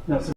That's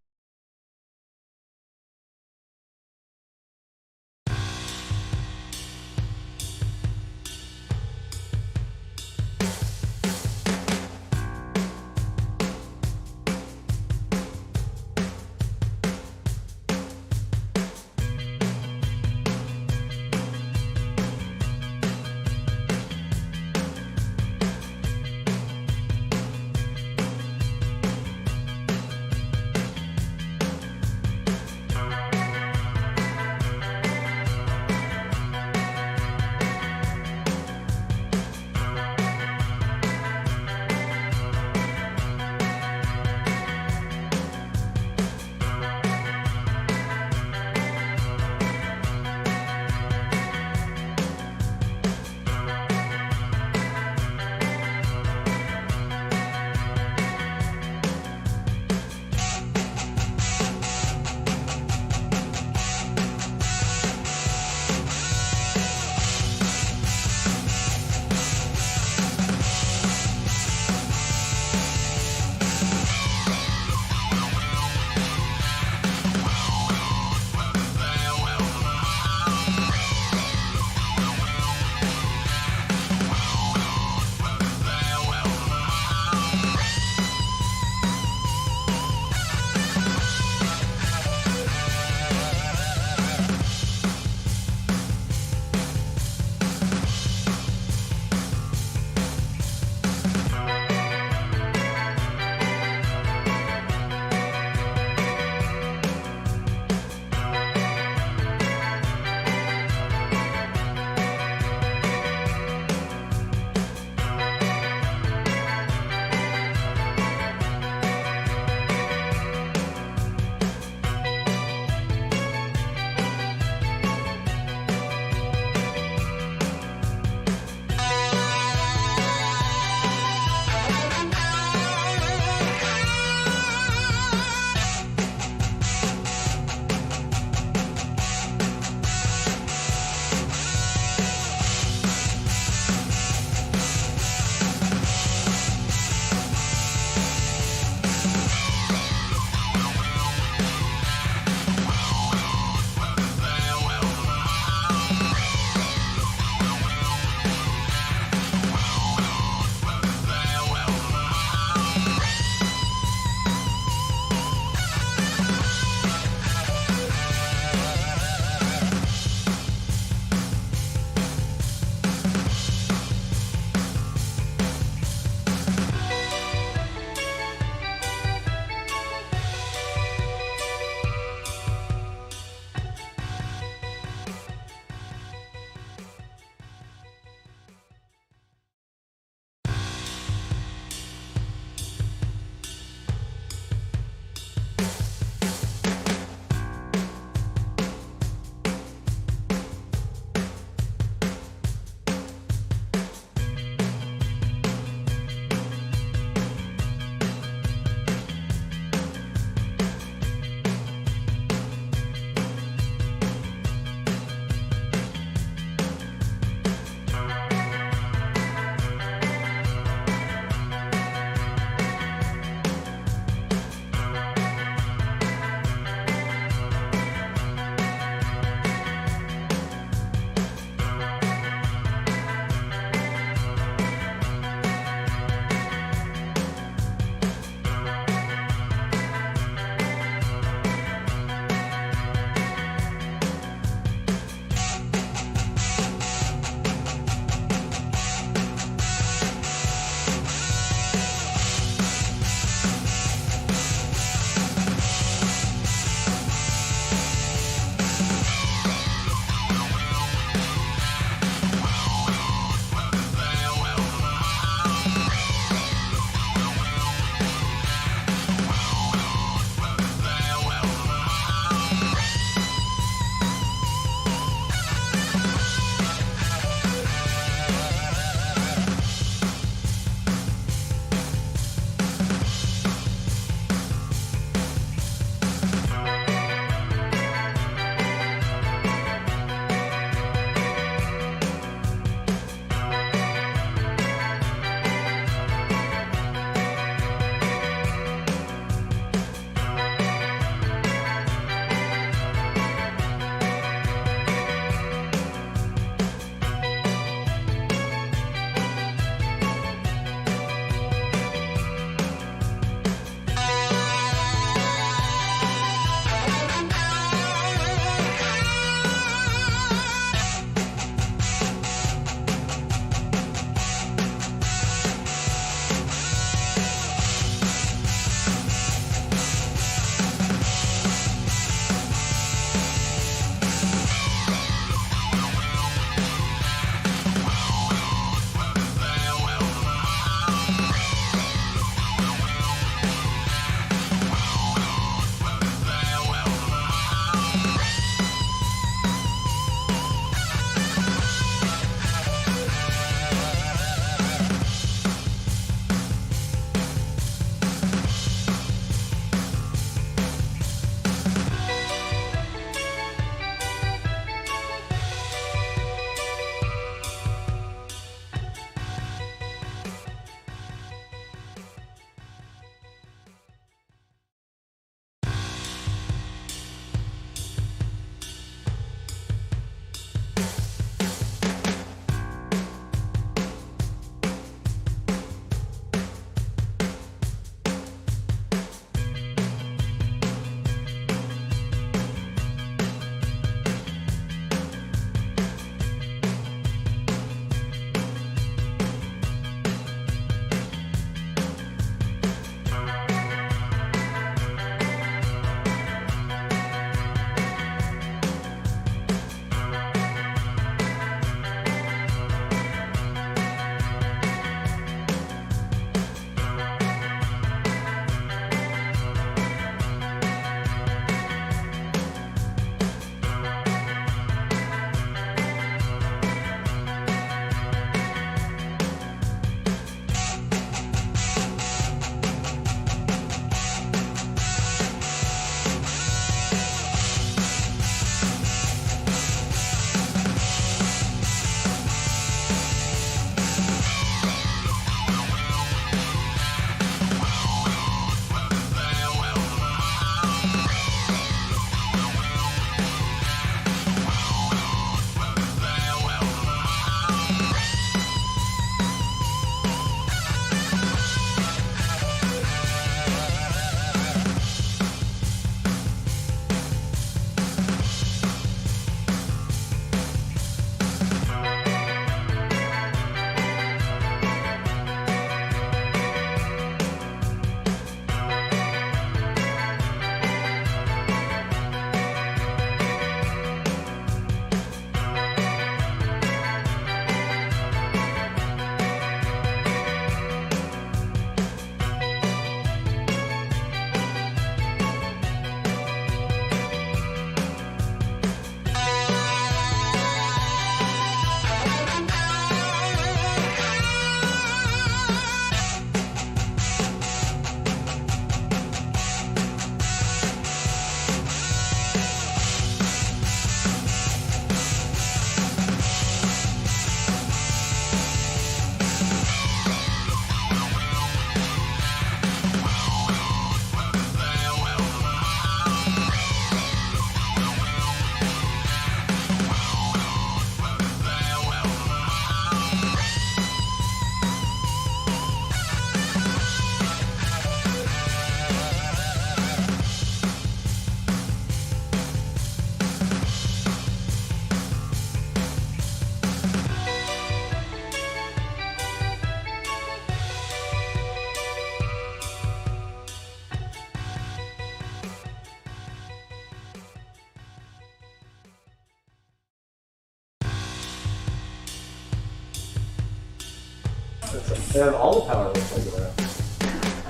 They have all the power looks like that. I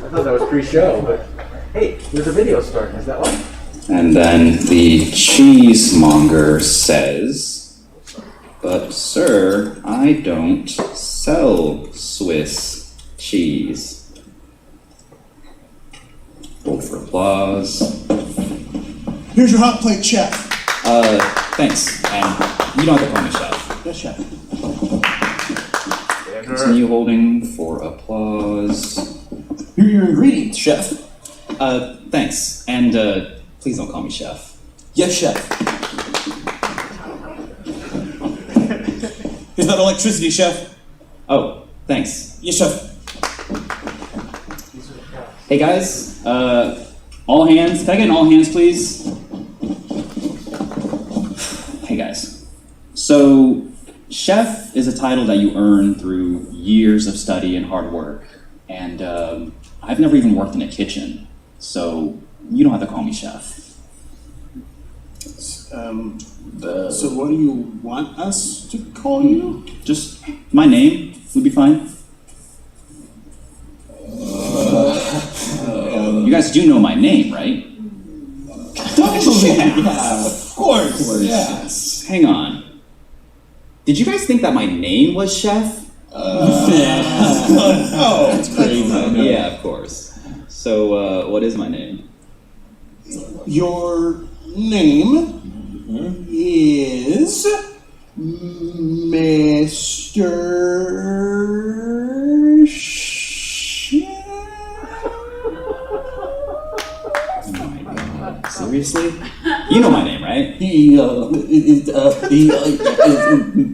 thought that was pre-show, but hey, there's a video starting, is that what? And then the cheesemonger says, "But sir, I don't sell Swiss cheese." Roll for applause. Here's your hot plate, chef. Thanks. And you don't have to call me chef. Yes, chef. Continue holding for applause. Here are your ingredients, chef. Thanks. And please don't call me chef. Yes, chef. Here's that electricity, chef. Oh, thanks. Yes, chef. Hey guys, all hands. Can I get an all hands, please? Hey guys. So, chef is a title that you earn through years of study and hard work. And I've never even worked in a kitchen, so you don't have to call me chef. So what do you want us to call you? Just my name would be fine. You guys do know my name, right? Yeah, of course. Yes. Hang on. Did you guys think that my name was Chef? Oh, that's crazy. Yeah, of course. So, what is my name? Your name is Mr. Oh my god. Seriously? You know my name, right?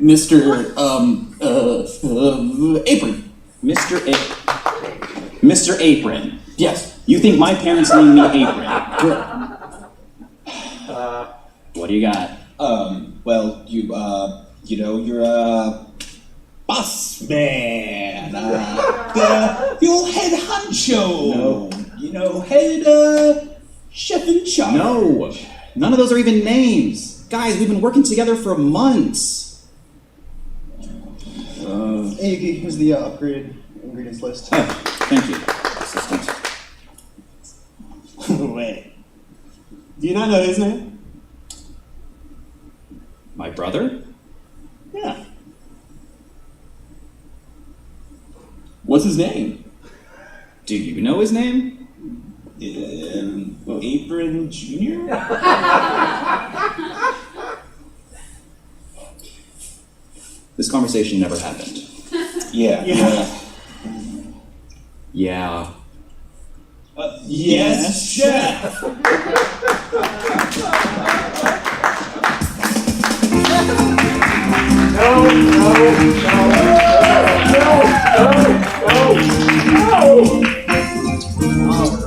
Mr. Apron. Mr. Apron. Yes. You think my parents named me Apron? What do you got? Well, you're a boss man. The old head honcho. No. Head chef in charge. No. None of those are even names. Guys, we've been working together for months. Hey, Yuki, here's the upgraded ingredients list. Oh, thank you, assistant. Wait. Do you not know his name? My brother? Yeah. What's his name? Do you know his name? Apron Jr.? This conversation never happened. Yeah. Yeah. Yes, chef.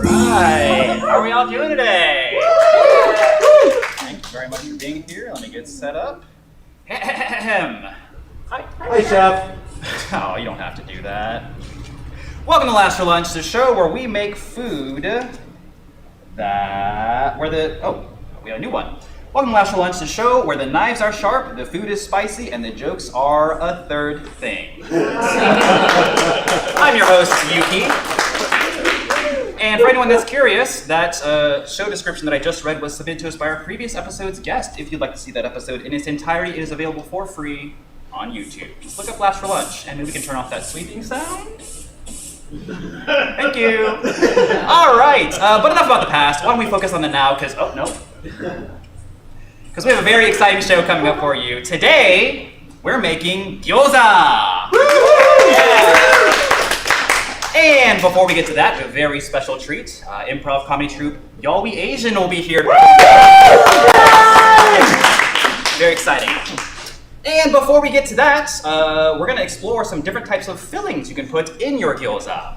Alright, how are we all doing today? Thank you very much for being here. Let me get set up. Hi. Hi, Chef. Oh, you don't have to do that. Welcome to Last for Lunch, the show where we make food we got a new one. Welcome to Last for Lunch, the show where the knives are sharp, the food is spicy, and the jokes are a third thing. I'm your host, Yuki. And for anyone that's curious, that show description that I just read was submitted to us by our previous episode's guest. If you'd like to see that episode in its entirety, it is available for free on YouTube. Just look up Last for Lunch, and maybe we can turn off that sweeping sound. Thank you. All right, but enough about the past. Why don't we focus on the now? Because we have a very exciting show coming up for you. Today, we're making gyoza. Yeah. And before we get to that, a very special treat. Improv comedy troupe Y'all We Asian will be here. Very exciting. And before we get to that, we're going to explore some different types of fillings you can put in your gyoza.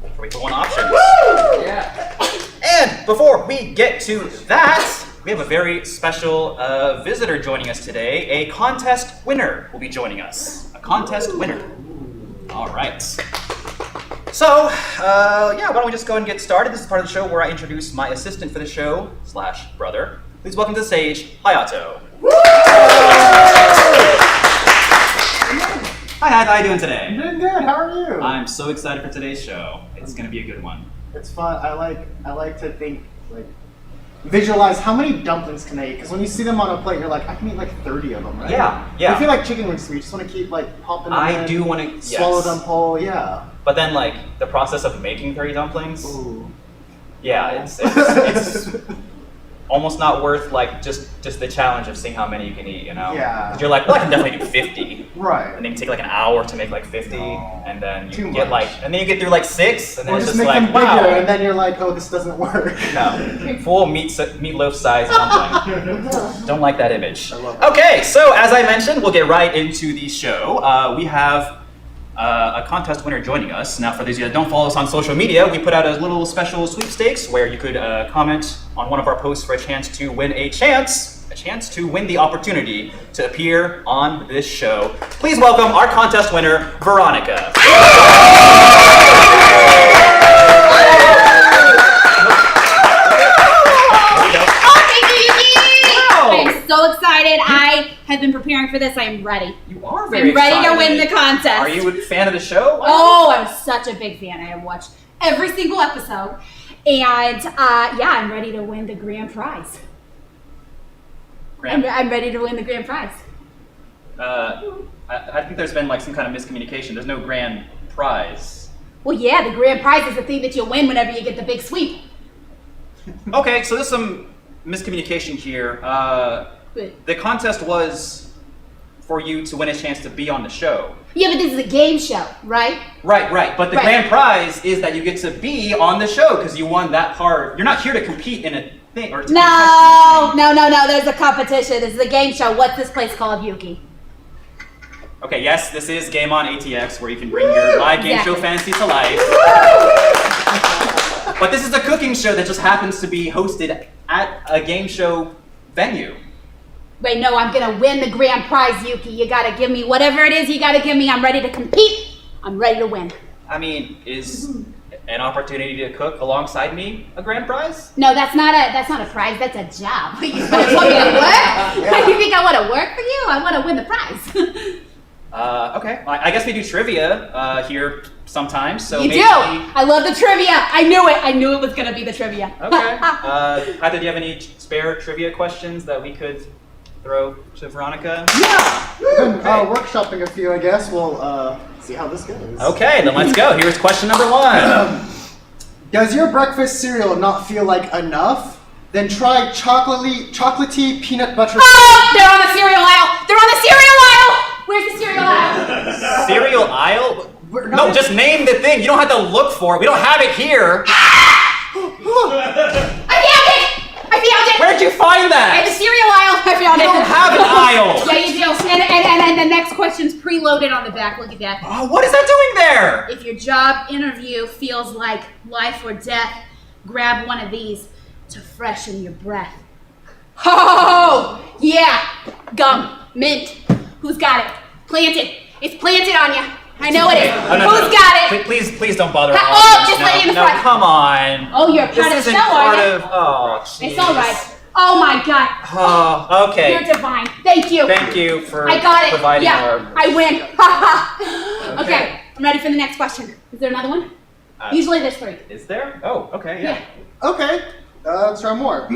Before we put one option. Yeah. And before we get to that, we have a very special visitor joining us today. A contest winner will be joining us. A contest winner. All right. So, why don't we just go and get started? This is part of the show where I introduce my assistant for the show, / brother. Please welcome to the stage, Hayato. Hi, how are you doing today? I'm doing good. How are you? I'm so excited for today's show. It's gonna be a good one. It's fun. I like to think visualize how many dumplings can I eat? Because when you see them on a plate, you're like, I can eat like 30 of them, right? Yeah, yeah. I feel like chicken wings. You just want to keep like pumping them I in, do want to swallow them whole. Yeah. But then, like the process of making 30 dumplings. Ooh. Yeah, it's almost not worth like just the challenge of seeing how many you can eat. You know? Yeah. 'Cause you're like, well, I can definitely do 50. Right. And then you take like an hour to make like 50, and then Too you get much. and then you get through like 6, and then Or it's just just make like, them bigger, wow. and then you're like, oh, this doesn't work. No, full meatloaf size dumpling. Don't like that image. I love it. Okay, so as I mentioned, we'll get right into the show. We have a contest winner joining us. Now, for those of you that don't follow us on social media, we put out a little special sweepstakes where you could comment on one of our posts for a chance to win to win the opportunity to appear on this show. Please welcome our contest winner, Veronica. I'm so excited. I have been preparing for this. I am ready. You are very I'm ready excited. to win the contest. Are you a fan of the show? Oh, I'm such a big fan. I have watched every single episode. And yeah, I'm ready to win the grand prize. I'm ready to win the grand prize. I think there's been like some kind of miscommunication. There's no grand prize. Well, yeah, the grand prize is the thing that you win whenever you get the big sweep. Okay, so there's some miscommunication here. The contest was for you to win a chance to be on the show. Yeah, but this is a game show, right? Right. But the Right. grand prize is that you get to be on the show because you won that part. You're not here to compete in a thing or to No. There's a competition. This is a game show. What's this place called, Yuki? Okay, yes, this is Game On ATX where you can bring your live game show Exactly. fantasy to life. But this is a cooking show that just happens to be hosted at a game show venue. Wait, no, I'm gonna win the grand prize, Yuki. You gotta give me whatever it is you gotta give me. I'm ready to compete. I'm ready to win. I mean, is an opportunity to cook alongside me a grand prize? No, that's not a prize. That's a job. You want me to work? You think I want to work for you? I want to win the prize. Okay. I guess we do trivia here sometimes. So You maybe... do. I love the trivia. I knew it. I knew it was gonna be the trivia. Okay. Heather, do you have any spare trivia questions that we could throw to Veronica? Been workshopping a few, I guess. We'll see how this goes. Okay, then let's go. Here's question number 1. Does your breakfast cereal not feel like enough? Then try chocolatey peanut butter. Oh, they're on the cereal aisle. They're on the cereal aisle. Where's the cereal aisle? Cereal aisle? We're No, not- just name the thing. You don't have to look for it. We don't have it here. I found it. Where'd you find In the that? cereal aisle. I found You it. don't have an aisle. Yeah, you do. And the next question's preloaded on the back. Look at that. Oh, what is that doing there? If your job interview feels like life or death, grab one of these to freshen your breath. Oh, yeah. Gum. Mint. Who's got it? Planted. It's planted on you. I know it is. Oh, no, Who's no. got it? Please don't bother. Oh, our audience. just lay it in the no, front. come on. Oh, you're part This of the isn't show, part are you? of. Oh, jeez. It's all right. Oh my God. Oh, okay. You're divine. Thank you. Thank you for I got it. providing Yeah, our. I win. Ha ha. Okay, I'm ready for the next question. Is there another one? Usually there's 3. Is there? Oh, okay, yeah. Okay, let's try more.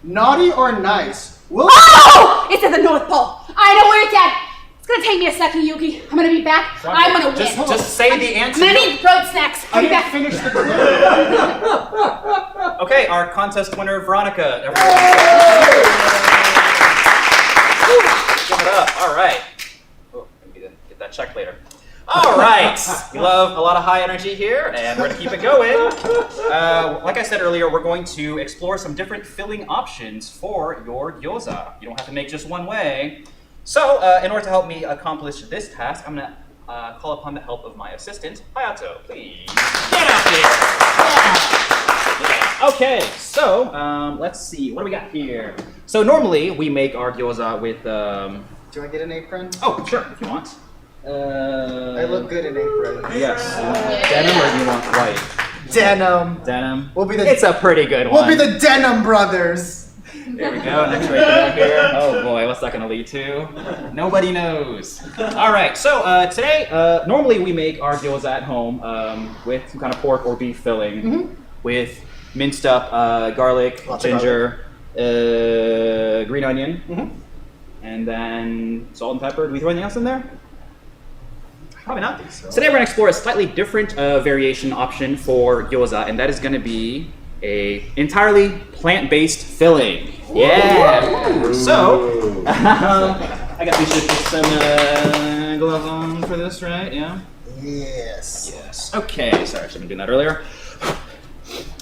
Naughty or nice? Will Oh! It's at the North Pole. I know where it's at. It's gonna take me a second, Yuki. I'm gonna be back. I'm gonna win. Just say the I'm answer. gonna need road snacks. I I'll be didn't back. finish the clue. Okay, our contest winner, Veronica. Everyone, give it up. All right. Oh, maybe get that check later. All right. We love a lot of high energy here, and we're gonna keep it going. Like I said earlier, we're going to explore some different filling options for your gyoza. You don't have to make just one way. So, in order to help me accomplish this task, I'm gonna call upon the help of my assistant, Hayato. Please get up here. Okay, so let's see. What do we got here? So normally we make our gyoza with. Do I get an apron? Oh, sure, if you want. I look good in apron. Yes. You want denim or do you want white? Denim. Denim. We'll be the. It's a pretty good We'll one. be the Denim Brothers. There we go. Next right over here. Oh boy, what's that going to lead to? Nobody knows. All right. So today, normally we make our gyoza at home with some kind of pork or beef filling, with minced up garlic, Lots of ginger, green onion, and then salt and pepper. Do we throw anything else in there? Probably not. Today we're going to explore a slightly different variation option for gyoza, and that is going to be a entirely plant-based filling. Yeah. So, I guess we should put some gloves on for this, right? Yeah. Yes. Yes. Okay. Sorry, I should have been doing that earlier.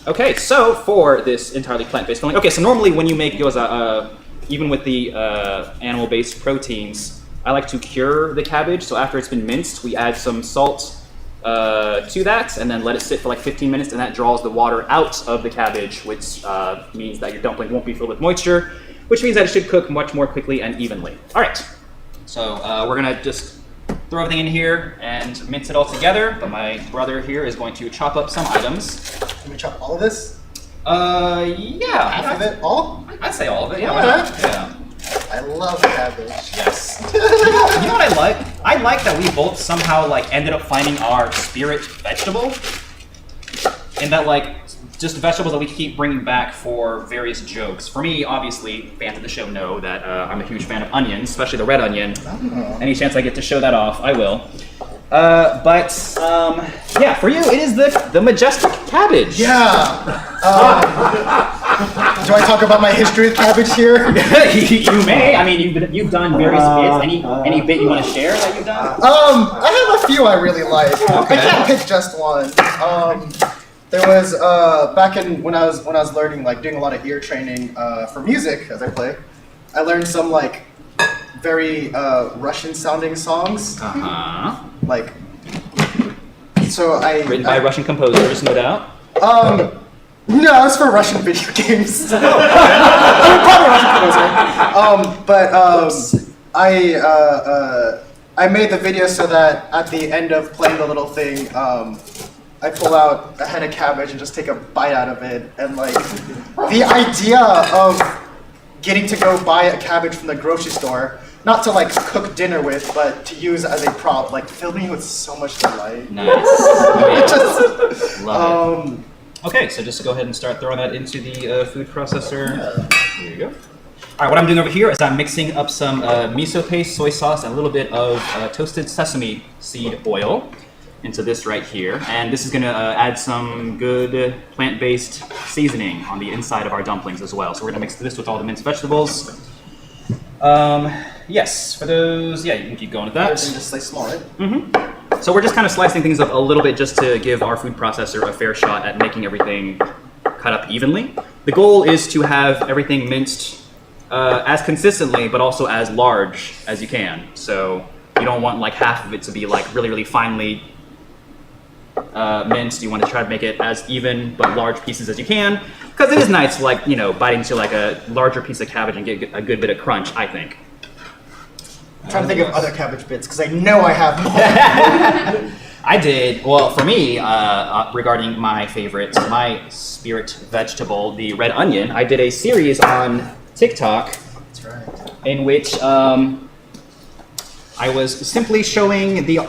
Okay, so for this entirely plant-based filling. Okay, so normally when you make gyoza, even with the animal-based proteins, I like to cure the cabbage. So after it's been minced, we add some salt to that, and then let it sit for like 15 minutes, and that draws the water out of the cabbage, which means that your dumpling won't be filled with moisture, which means that it should cook much more quickly and evenly. All right, so we're gonna just throw everything in here and mince it all together, but my brother here is going to chop up some items. Can we chop all of this? Yeah. Half of it? All? I'd say all of it, yeah. Why not? Yeah. I love cabbage. Yes. You know what I like? I like that we both somehow like ended up finding our spirit vegetable. In that like, just vegetables that we keep bringing back for various jokes. For me, obviously, fans of the show know that I'm a huge fan of onions, especially the red onion. Any chance I get to show that off, I will. Yeah, for you, it is the majestic cabbage. Yeah. Do I talk about my history with cabbage here? You may. I mean, you've done various bits. Any bit you want to share that you've done? I have a few I really like. I can't pick just one. There was back in when I was learning, like doing a lot of ear training for music as I play. I learned some like very Russian sounding songs. Like, so I Written by Russian composers, no doubt. No, it's for Russian video games. I'm probably a Russian composer. I made the video so that at the end of playing the little thing, I pull out a head of cabbage and just take a bite out of it, and like the idea of getting to go buy a cabbage from the grocery store, not to like cook dinner with, but to use as a prop, like filled me with so much delight. Nice. Just, Love it. Okay, so just go ahead and start throwing that into the food processor. Here you go. All right, what I'm doing over here is I'm mixing up some miso paste, soy sauce, and a little bit of toasted sesame seed oil into this right here. And this is gonna add some good plant-based seasoning on the inside of our dumplings as well. So we're gonna mix this with all the minced vegetables. Yes, for those, yeah, you can keep going with that. everything just like small, right? So we're just kind of slicing things up a little bit just to give our food processor a fair shot at making everything cut up evenly. The goal is to have everything minced as consistently, but also as large as you can. So you don't want like half of it to be like really, really finely minced. You want to try to make it as even but large pieces as you can, because it is nice to like, you know, bite into like a larger piece of cabbage and get a good bit of crunch, I think. I'm trying to think of other cabbage bits because I know I have more. I did. Well, for me, regarding my favorite, my spirit vegetable, the red onion, I did a series on TikTok. That's right. In which I was simply showing the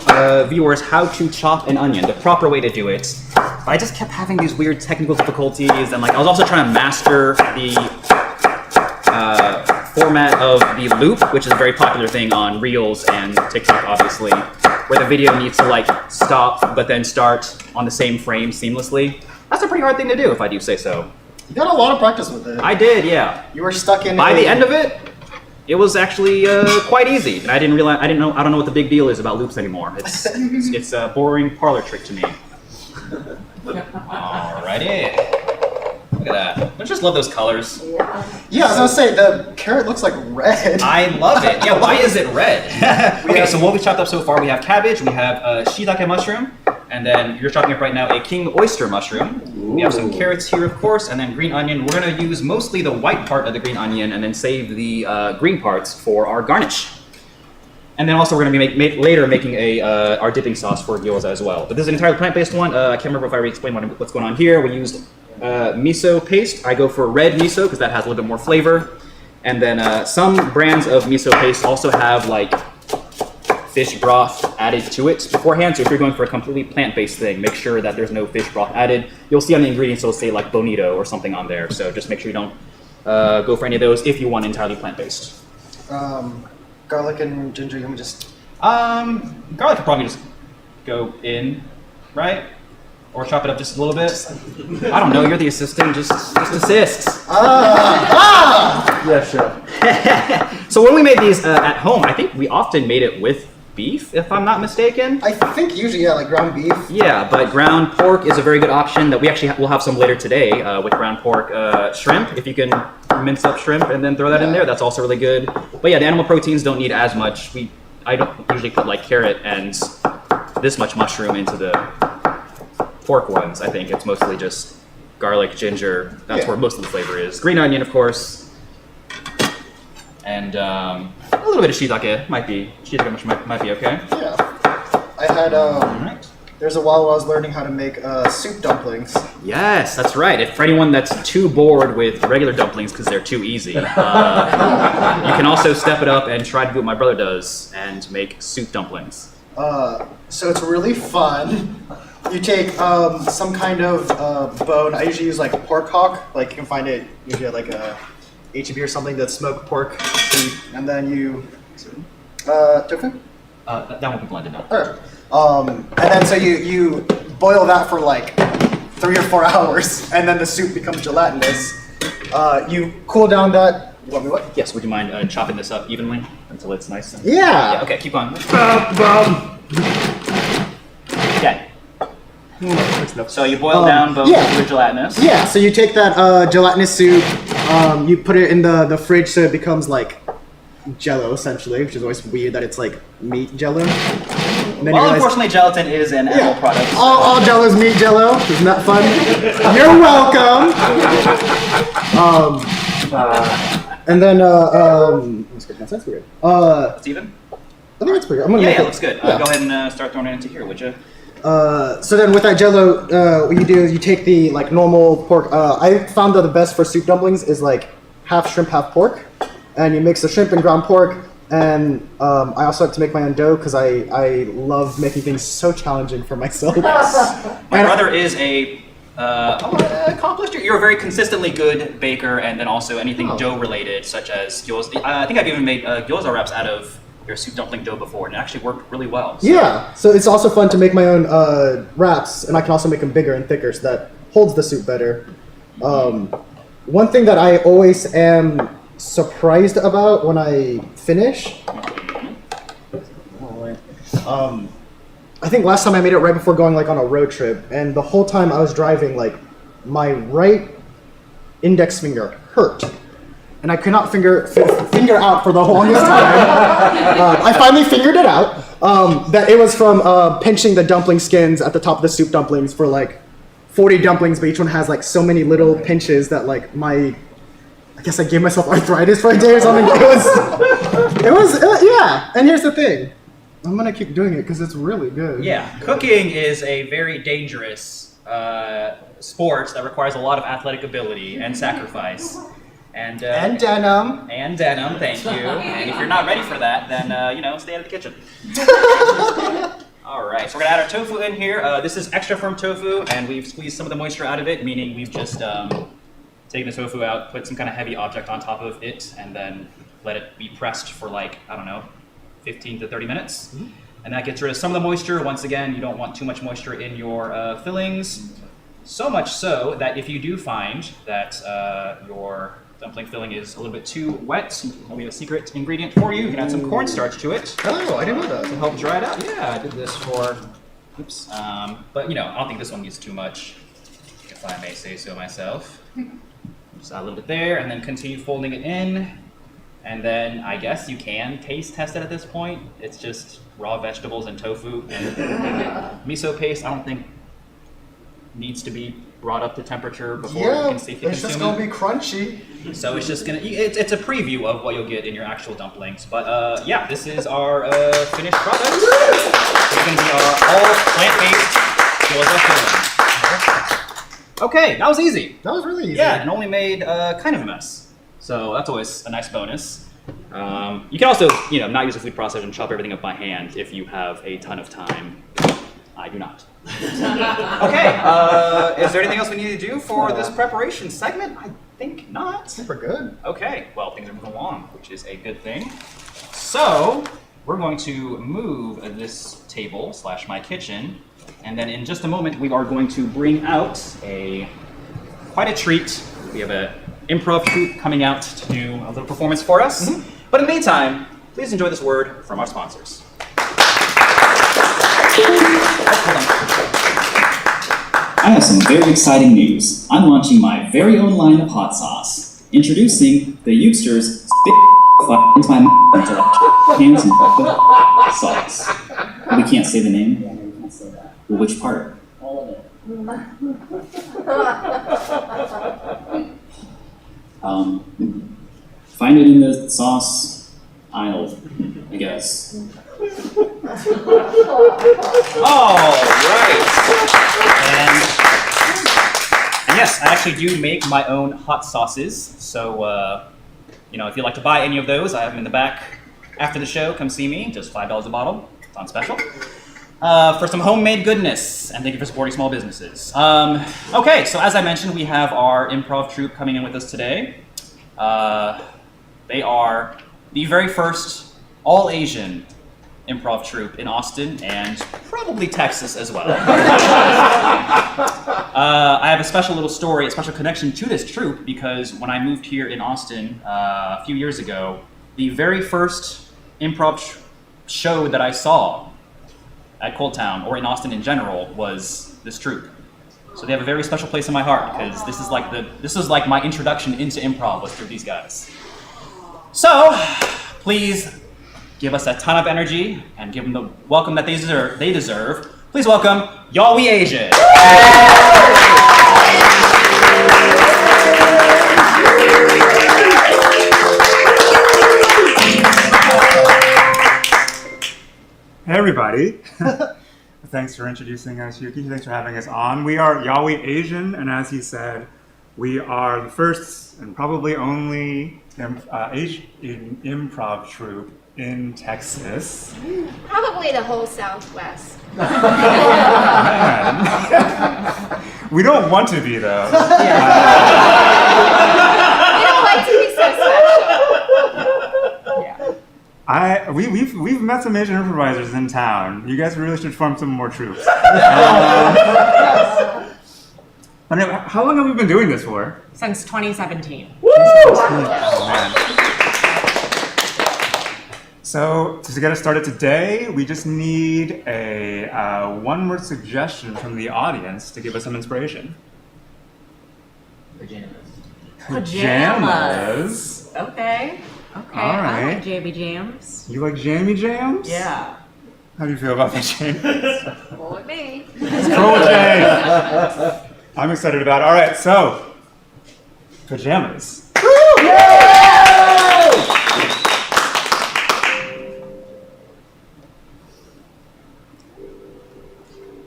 viewers how to chop an onion, the proper way to do it. But I just kept having these weird technical difficulties, and like I was also trying to master the format of the loop, which is a very popular thing on Reels and TikTok, obviously, where the video needs to like stop but then start on the same frame seamlessly. That's a pretty hard thing to do, if I do say so. You got a lot of practice with it. I did, yeah. You were stuck in. By the end of it, it was actually quite easy, and I don't know what the big deal is about loops anymore. It's a boring parlor trick to me. Alrighty. Look at that. I just love those colors. Yeah, I was gonna say the carrot looks like red. I love it. Yeah, why is it red? Okay, so what we chopped up so far, we have cabbage, we have shiitake mushroom, and then you're chopping up right now a king oyster mushroom. We have some carrots here, of course, and then green onion. We're gonna use mostly the white part of the green onion and then save the green parts for our garnish. And then also we're gonna be later making our dipping sauce for gyoza as well. But this is an entirely plant-based one. I can't remember if I already explained what's going on here. We used miso paste, I go for red miso because that has a little bit more flavor. And then some brands of miso paste also have like fish broth added to it beforehand. So if you're going for a completely plant-based thing, make sure that there's no fish broth added. You'll see on the ingredients it'll say like bonito or something on there. So just make sure you don't go for any of those if you want entirely plant-based. Garlic and ginger, you want me just... Garlic could probably just go in, right? Or chop it up just a little bit. I don't know, you're the assistant, just assist. Yeah, sure. So when we made these at home, I think we often made it with beef, if I'm not mistaken. I think usually, yeah, like ground beef. Yeah, but ground pork is a very good option that we actually will have some later today with ground pork. Shrimp, if you can mince up shrimp and then throw that in there, that's also really good. But yeah, the animal proteins don't need as much. I don't usually put like carrot and this much mushroom into the pork ones. I think it's mostly just garlic, ginger. That's where most of the flavor is. Green onion, of course, and a little bit of shiitake might be okay. Yeah. I had, Alright. there's a while I was learning how to make soup dumplings. Yes, that's right. If for anyone that's too bored with regular dumplings because they're too easy, you can also step it up and try to do what my brother does and make soup dumplings. So it's really fun. You take some kind of bone. I usually use like pork hock. Like you can find it usually at like a HEB or something that's smoked pork. And then you tofu? That won't be blended up. And then so you boil that for like 3 or 4 hours, and then the soup becomes gelatinous. You cool down that. You want me what? Yes, would you mind chopping this up evenly until it's nice? And... Yeah. Okay, keep on. Okay. So you boil down both to gelatinous. Yeah. So you take that gelatinous soup, you put it in the fridge so it becomes like Jello essentially, which is always weird that it's like meat Jello. And then Well, unfortunately, gelatin is an animal product. All Jello's meat Jello. Isn't that fun? You're welcome. And then let's get that's weird. Steven? I think that's pretty good. I'm gonna make Yeah, it. looks good. Yeah. Go ahead and start throwing it into here, would you? So then with that Jello, what you do is you take the like normal pork. I found that the best for soup dumplings is like half shrimp, half pork, and you mix the shrimp and ground pork. And I also have to make my own dough because I love making things so challenging for myself. My brother is a accomplished. You're a very consistently good baker, and then also anything dough related, such as gyoza. I think I've even made gyoza wraps out of your soup dumpling dough before, and it actually worked really well. So. Yeah, so it's also fun to make my own wraps, and I can also make them bigger and thicker, so that holds the soup better. One thing that I always am surprised about when I finish. I think last time I made it right before going like on a road trip, and the whole time I was driving, like my right index finger hurt, and I could not finger out for the longest time. I finally figured it out. That it was from pinching the dumpling skins at the top of the soup dumplings for like 40 dumplings, but each one has like so many little pinches that like I guess I gave myself arthritis for a day or something. It was yeah. And here's the thing. I'm gonna keep doing it because it's really good. Yeah, cooking is a very dangerous sport that requires a lot of athletic ability and sacrifice. And denim. And denim, thank you. And if you're not ready for that, then stay out of the kitchen. All right, so we're gonna add our tofu in here. This is extra firm tofu, and we've squeezed some of the moisture out of it, meaning we've just taken the tofu out, put some kind of heavy object on top of it, and then let it be pressed for like, I don't know, 15 to 30 minutes. Mm-hmm. And that gets rid of some of the moisture. Once again, you don't want too much moisture in your fillings. So much so that if you do find that your dumpling filling is a little bit too wet, we have a secret ingredient for you. You can add some cornstarch to it. Oh, I didn't know that. To help dry it out. Yeah, I did this for, oops. But I don't think this one needs too much, if I may say so myself. Just add a little bit there, and then continue folding it in. And then I guess you can taste test it at this point. It's just raw vegetables and tofu and miso paste. I don't think needs to be brought up to temperature before you can safely consume it. It's just gonna be crunchy. So it's just gonna, it's a preview of what you'll get in your actual dumplings. But yeah, this is our finished product. It's gonna be our all plant-based gyoza filling. Okay, that was easy. That was really easy. Yeah, and only made kind of a mess. So that's always a nice bonus. You can also, not use a food processor and chop everything up by hand if you have a ton of time. I do not. Okay, is there anything else we need to do for this preparation segment? I think not. We're good. Okay, well, things are moving along, which is a good thing. So, we're going to move this table / my kitchen, and then in just a moment, we are going to bring out quite a treat. We have an improv troupe coming out to do a little performance for us. But in the meantime, please enjoy this word from our sponsors. I have some very exciting news. I'm launching my very own line of hot sauce. Introducing the Yooksters Spit into my mouth until I can some sauce. We can't say the name? Yeah, we can't say that. Well, which part? All of it. Find it in the sauce aisle, I guess. All right. And yes, I actually do make my own hot sauces. So, if you'd like to buy any of those, I have them in the back after the show. Come see me. Just $5 a bottle. It's on special. For some homemade goodness. And thank you for supporting small businesses. Okay, so as I mentioned, we have our improv troupe coming in with us today. They are the very first all-Asian improv troupe in Austin and probably Texas as well. I have a special little story, a special connection to this troupe because when I moved here in Austin a few years ago, the very first improv show that I saw at Cold Town or in Austin in general was this troupe. So they have a very special place in my heart because this is like my introduction into improv was through these guys. So please give us a ton of energy and give them the welcome that they deserve. Please welcome Y'all We Asian. Hey everybody. Thanks for introducing us, Yuki. Thanks for having us on. We are Y'all We Asian, and as he said, we are the first and probably only Asian improv troupe in Texas. Probably the whole Southwest. Man. We don't want to be, though. We don't like to be so special. We've met some Asian improvisers in town. You guys really should form some more troops. How long have we been doing this for? Since 2017. Woo! Oh, man. So to get us started today, we just need a one-word suggestion from the audience to give us some inspiration. Pajamas. Okay. All I right. like Jamie Jams. You like jammy jams? Yeah. How do you feel about that, Jane? Cool with me. It's cool with Jane. I'm excited about it. All right, so pajamas.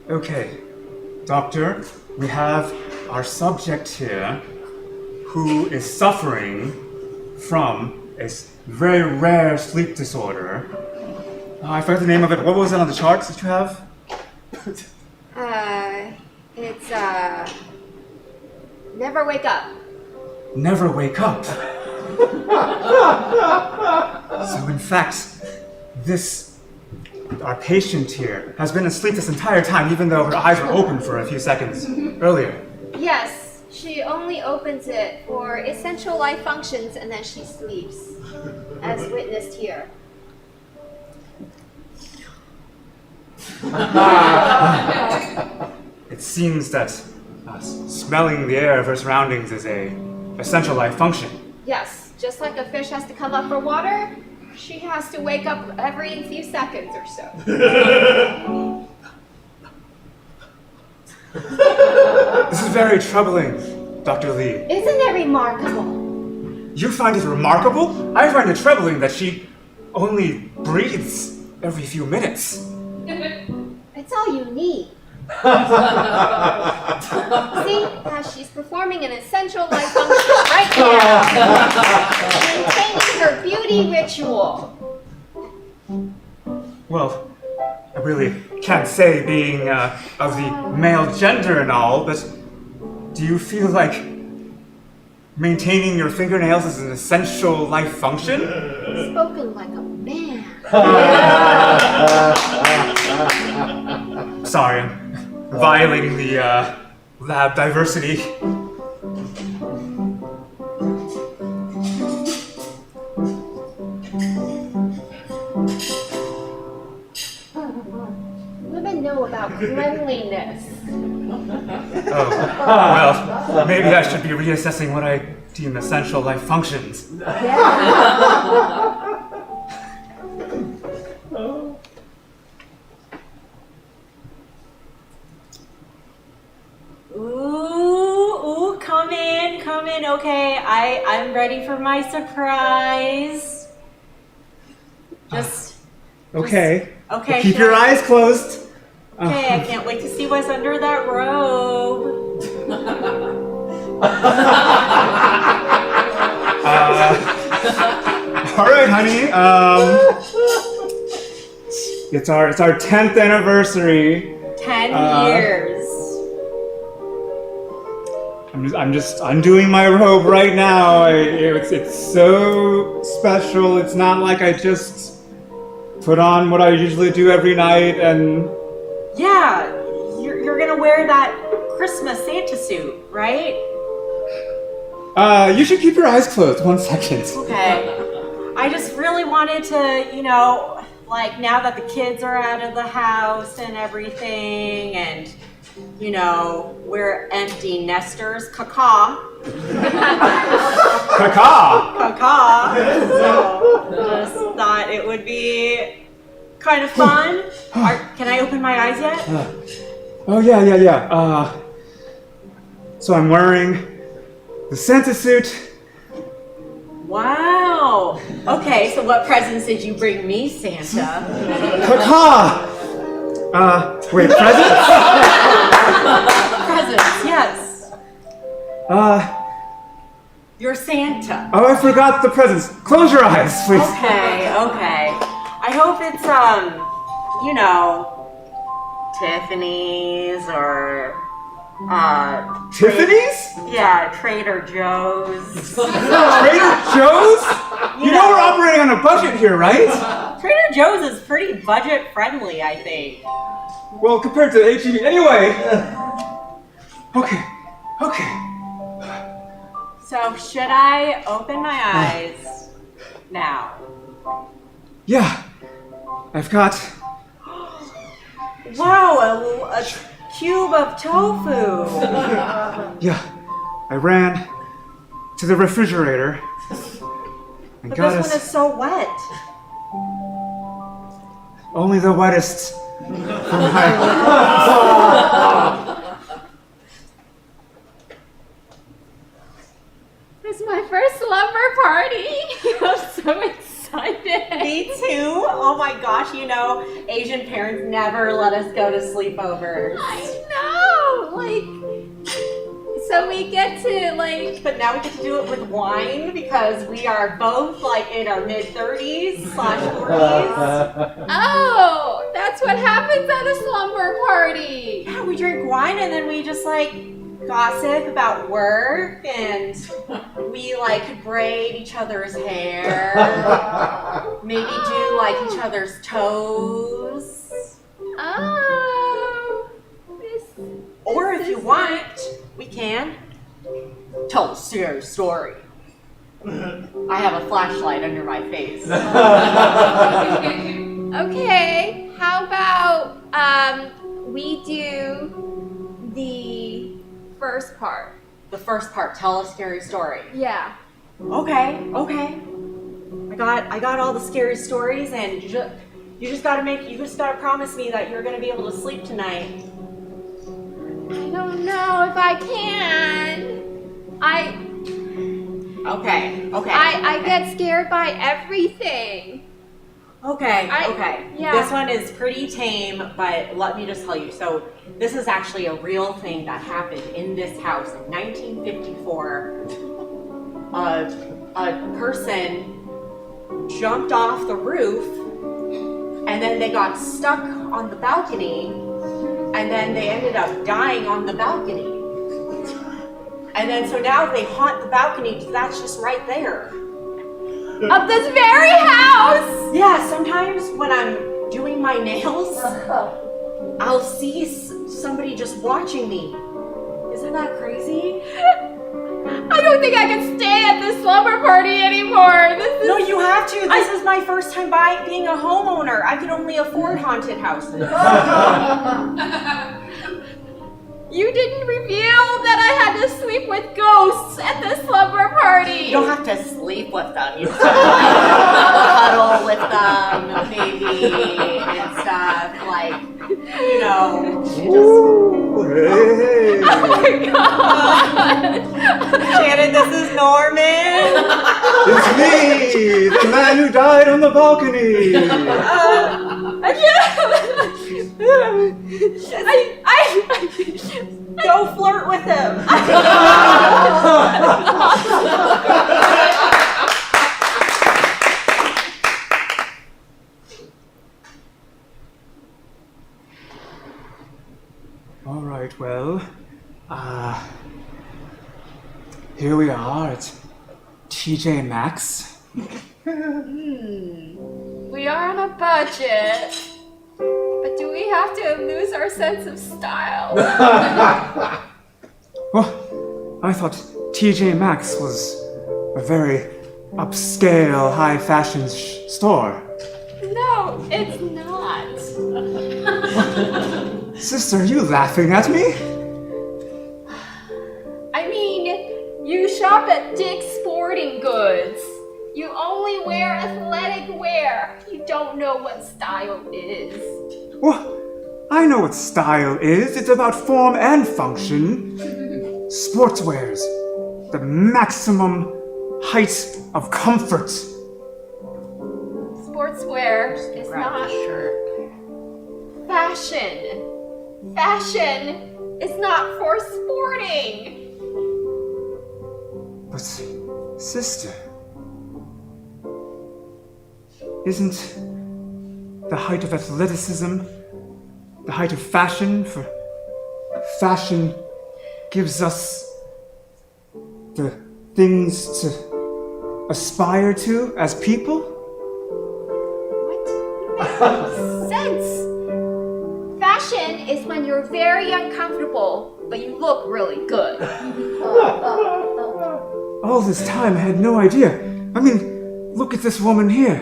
Okay, doctor, we have our subject here who is suffering from a very rare sleep disorder. I forgot the name of it. What was it on the charts that you have? It's never wake up. Never wake up. So in fact, our patient here has been asleep this entire time, even though her eyes were open for a few seconds earlier. Yes, she only opens it for essential life functions and then she sleeps, as witnessed here. It seems that smelling the air of her surroundings is an essential life function. Yes, just like a fish has to come up for water, she has to wake up every few seconds or so. This is very troubling, Dr. Lee. Isn't it remarkable? You find it remarkable? I find it troubling that she only breathes every few minutes. It's all you need. See, she's performing an essential life function right now. Maintaining her beauty ritual. Well, I really can't say being of the male gender and all, but do you feel like maintaining your fingernails is an essential life function? Spoken like a man. Sorry, I'm violating the lab diversity. Women know about cleanliness. Oh, well, maybe I should be reassessing what I deem essential life functions. Ooh, come in. Okay, I'm ready for my surprise. Okay. Okay. Keep your eyes closed. Okay, I can't wait to see what's under that robe. All right, honey. It's our 10th anniversary. 10 years. I'm doing my robe right now. It's so special. It's not like I just put on what I usually do every night and. Yeah, you're gonna wear that Christmas Santa suit, right? You should keep your eyes closed. 1 second. Okay. I just really wanted to, like now that the kids are out of the house and everything, and we're empty nesters, caca. Caca. So just thought it would be kind of fun. Can I open my eyes yet? Oh yeah. So I'm wearing the Santa suit. Wow. Okay, so what presents did you bring me, Santa? Caca. Wait, presents? Presents, yes. You're Santa. Oh, I forgot the presents. Close your eyes, please. Okay. I hope it's, Tiffany's or, Tiffany's? Yeah, Trader Joe's. Trader Joe's? You know we're operating on a budget here, right? Trader Joe's is pretty budget friendly, I think. Well, compared to H-E-B. Anyway. Okay. So, should I open my eyes now? Yeah. I've got... Wow, a cube of tofu. Yeah. I ran to the refrigerator and But got this us one is so wet. only the wettest from my... It's my first slumber party. I'm so excited. Me too. Oh my gosh, Asian parents never let us go to sleepovers. I know. So we get to But now we get to do it with wine because we are both in our mid-30s/40s. Oh, that's what happens at a slumber party. Yeah, we drink wine and then we just gossip about work and we braid each other's hair. Maybe do each other's toes. Oh. Or if you want, we can tell a serious story. I have a flashlight under my face. Okay, how about we do the first part? The first part, tell a scary story. Yeah. Okay. I got all the scary stories, and you just gotta promise me that you're gonna be able to sleep tonight. I don't know if I can. Okay. I get scared by everything. Okay, I- okay. yeah. This one is pretty tame, but let me just tell you. So, this is actually a real thing that happened in this house in 1954. A person jumped off the roof, and then they got stuck on the balcony, and then they ended up dying on the balcony. And then so now they haunt the balcony because that's just right there. Of this very house! Yeah, sometimes when I'm doing my nails, I'll see somebody just watching me. Isn't that crazy? I don't think I can stay at this slumber party anymore. No, you have to. This is my first time being a homeowner. I can only afford haunted houses. You didn't reveal that I had to sleep with ghosts at this slumber party. You don't have to sleep with them. You just have to cuddle with them, maybe, and stuff. Like, you know. Hey. Oh my god! Shannon, this is Norman. It's me, the man who died on the balcony. Go flirt with him. All right, well, here we are at TJ Maxx. We are on a budget, but do we have to lose our sense of style? Well, I thought TJ Maxx was a very upscale, high-fashion store. No, it's not. Sister, are you laughing at me? I mean, you shop at Dick's Sporting Goods. You only wear athletic wear. You don't know what style is. Well, I know what style is. It's about form and function. Sportswear's the maximum height of comfort. Sportswear is not fashion. Fashion is not for sporting. But, sister, isn't the height of athleticism the height of fashion? For fashion gives us the things to aspire to as people? What? Makes sense. Fashion is when you're very uncomfortable, but you look really good. All this time I had no idea. I mean, look at this woman here.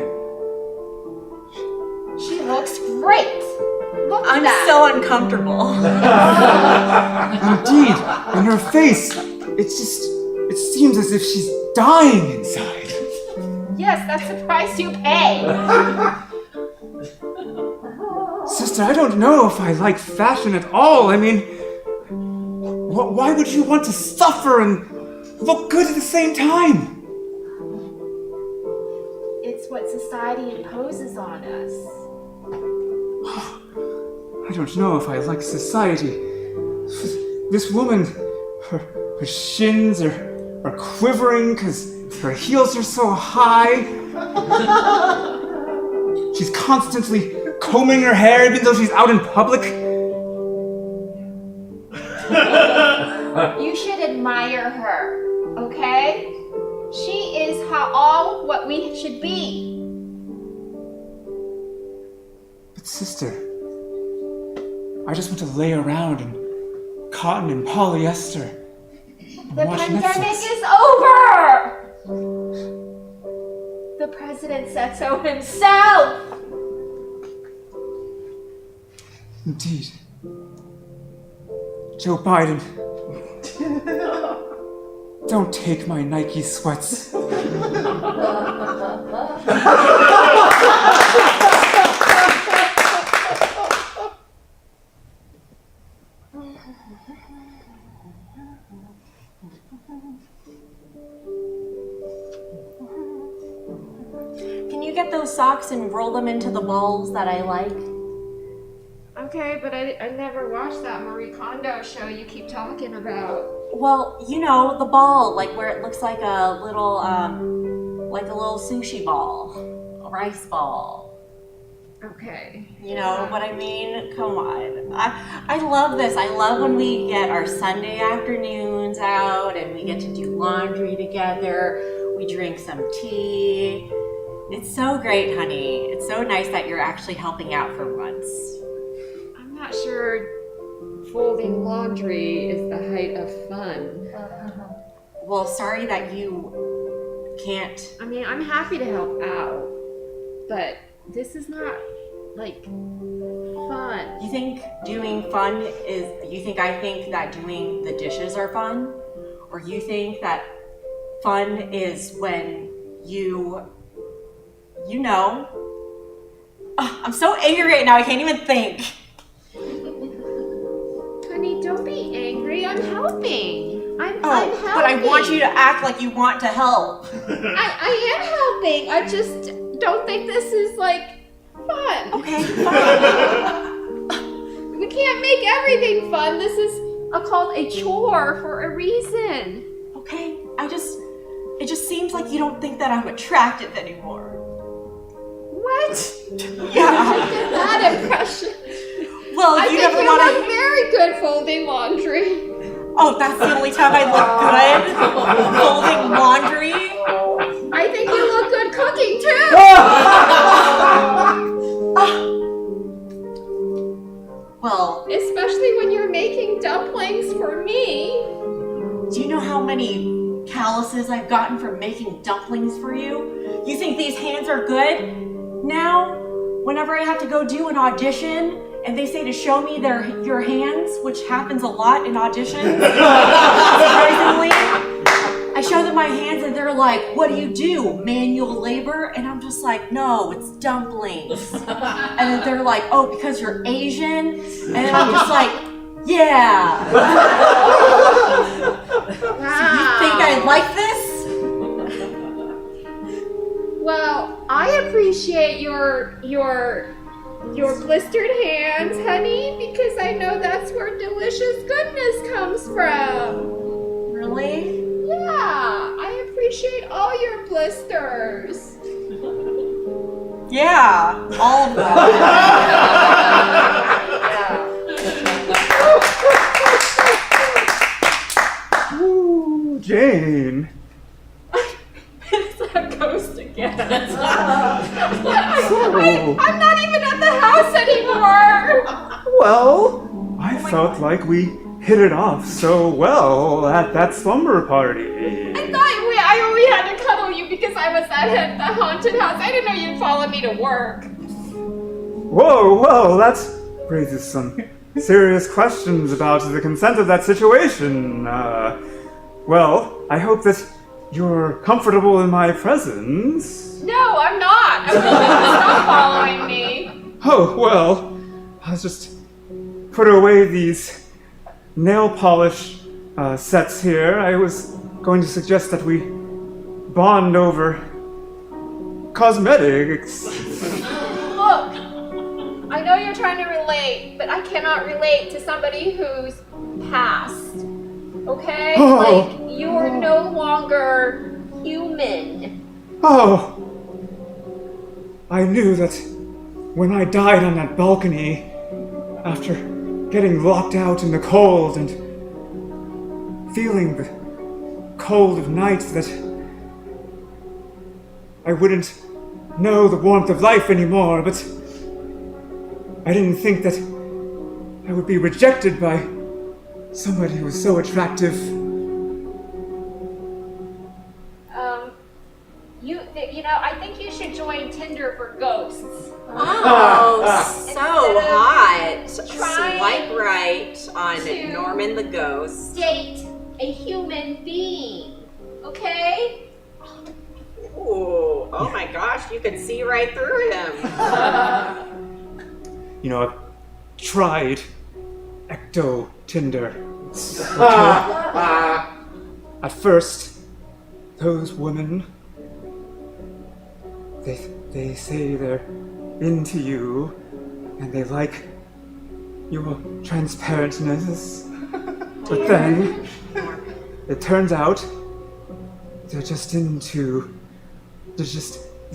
She looks great. Look at I'm that. so uncomfortable. Indeed, and her face, it seems as if she's dying inside. Yes, that's the price you pay. Sister, I don't know if I like fashion at all. I mean, why would you want to suffer and look good at the same time? It's what society imposes on us. I don't know if I like society. This woman, her shins are quivering because her heels are so high. She's constantly combing her hair even though she's out in public. You should admire her, okay? She is all what we should be. But sister, I just want to lay around in cotton and polyester and The watch pandemic Netflix. is over! The president said so himself! Indeed. Joe Biden, don't take my Nike sweats. get those socks and roll them into the balls that I like? Okay, but I never watched that Marie Kondo show you keep talking about. Well, you know, the ball, like where it looks like a little sushi ball, a rice ball. Okay. You know what I mean? Come on. I love this. I love when we get our Sunday afternoons out and we get to do laundry together. We drink some tea. It's so great, honey. It's so nice that you're actually helping out for once. I'm not sure folding laundry is the height of fun. Well, sorry that you can't. I mean, I'm happy to help out, but this is not, like, fun. You think doing fun is, I think that doing the dishes are fun? Or you think that fun is when you know. Oh, I'm so angry right now, I can't even think. Honey, don't be angry. I'm helping. I'm helping. But I want you to act like you want to help. I am helping. I just don't think this is, like, fun. Okay, fine. We can't make everything fun. This is called a chore for a reason. Okay, it just seems like you don't think that I'm attractive anymore. What? Yeah. I get that impression. Well, I you think never you want look very good folding laundry. Oh, that's the only time I look good? Folding laundry? I think you look good cooking too. Well, especially when you're making dumplings for me. Do you know how many calluses I've gotten from making dumplings for you? You think these hands are good? Now, whenever I have to go do an audition and they say to show me your hands, which happens a lot in auditions, surprisingly, I show them my hands and they're like, what do? Manual labor? And I'm just like, no, it's dumplings. And then they're like, oh, because you're Asian? And then I'm just like, yeah. Wow. So you think I like this? Well, I appreciate your blistered hands, honey, because I know that's where delicious goodness comes from. Really? Yeah, I appreciate all your blisters. Yeah, all of them. Ooh, Jane. It's that ghost again. I'm not even at the house anymore. Well, I felt like we hit it off so well at that slumber party. I only had to cuddle you because I was at the haunted house. I didn't know you'd follow me to work. Whoa, that raises some serious questions about the consent of that situation. Well, I hope that you're comfortable in my presence. No, I'm not. I want you to stop following me. Oh, well, I'll just put away these nail polish sets here. I was going to suggest that we bond over cosmetics. Look, I know you're trying to relate, but I cannot relate to somebody who's passed. Okay? Oh. Like, you are no longer human. Oh! I knew that when I died on that balcony, after getting locked out in the cold and feeling the cold of nights, that I wouldn't know the warmth of life anymore, but I didn't think that I would be rejected by somebody who was so attractive. You know, I think you should join Tinder for ghosts. Oh, so hot. Swipe right on Norman the Ghost. Date a human being. Okay? Ooh, oh my gosh, you could see right through him. You know, I've tried Ecto Tinder. At first, those women they say they're into you, and they like your transparentness, but then it turns out they're just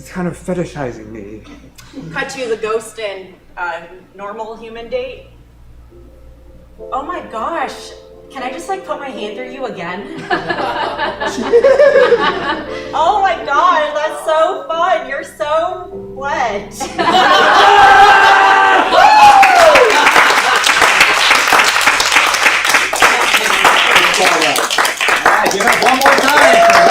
kind of fetishizing me. Cut to the ghost and normal human date. Oh my gosh. Can I just like put my hand through you again? Oh my gosh, that's so fun. You're so wet. Alright, give it up one more time for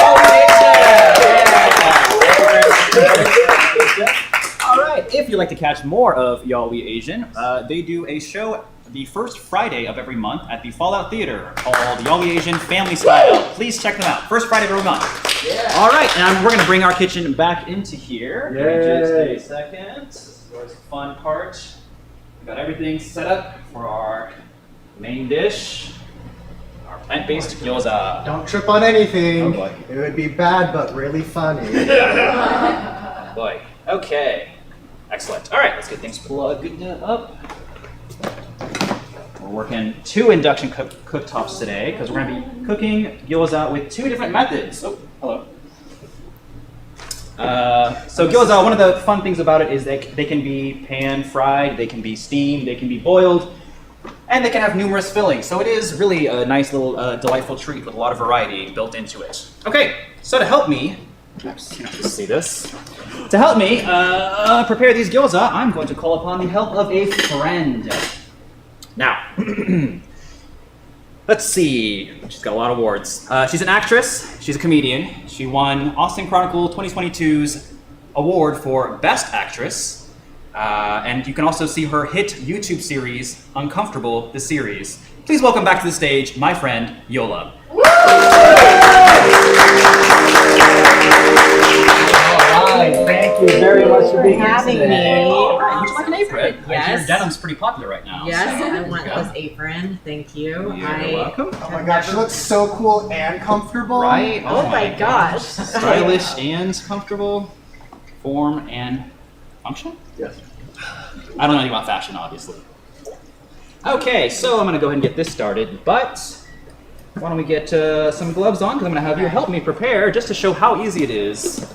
Alright, if you'd like to catch more of Y'all We Asian, they do a show the first Friday of every month at the Fallout Theater called Y'all We Asian Family Style. Please check them out. First Friday of every month. Yeah. Alright, and we're going to bring our kitchen back into here. Give me just a second. This is always a fun part. We got everything set up for our main dish. Our plant-based gyoza. Don't trip on anything. Oh boy. It would be bad, but really funny. Boy. Okay. Excellent. All right, let's get things plugged up. We're working 2 induction cooktops today because we're going to be cooking gyoza with 2 different methods. Oh, hello. So gyoza, one of the fun things about it is they can be pan-fried, they can be steamed, they can be boiled, and they can have numerous fillings. So it is really a nice little delightful treat with a lot of variety built into it. Okay, so to help me, oops, you don't see this. To help me prepare these gyoza, I'm going to call upon the help of a friend. Now, let's see. She's got a lot of awards. She's an actress. She's a comedian. She won Austin Chronicle 2022's award for Best Actress. And you can also see her hit YouTube series, Uncomfortable, the series. Please welcome back to the stage my friend, Yola. Thank you very much for being here today. All right, would you like an apron? Yes. Your denim's pretty popular right now. Yes, so I want this apron. Thank you. You're welcome. Oh my gosh, she looks so cool and comfortable. Right? Oh my gosh. Stylish and comfortable. Form and function? Yes. I don't know anything about fashion, obviously. Okay, so I'm going to go ahead and get this started, but why don't we get some gloves on, because I'm going to have you help me prepare just to show how easy it is.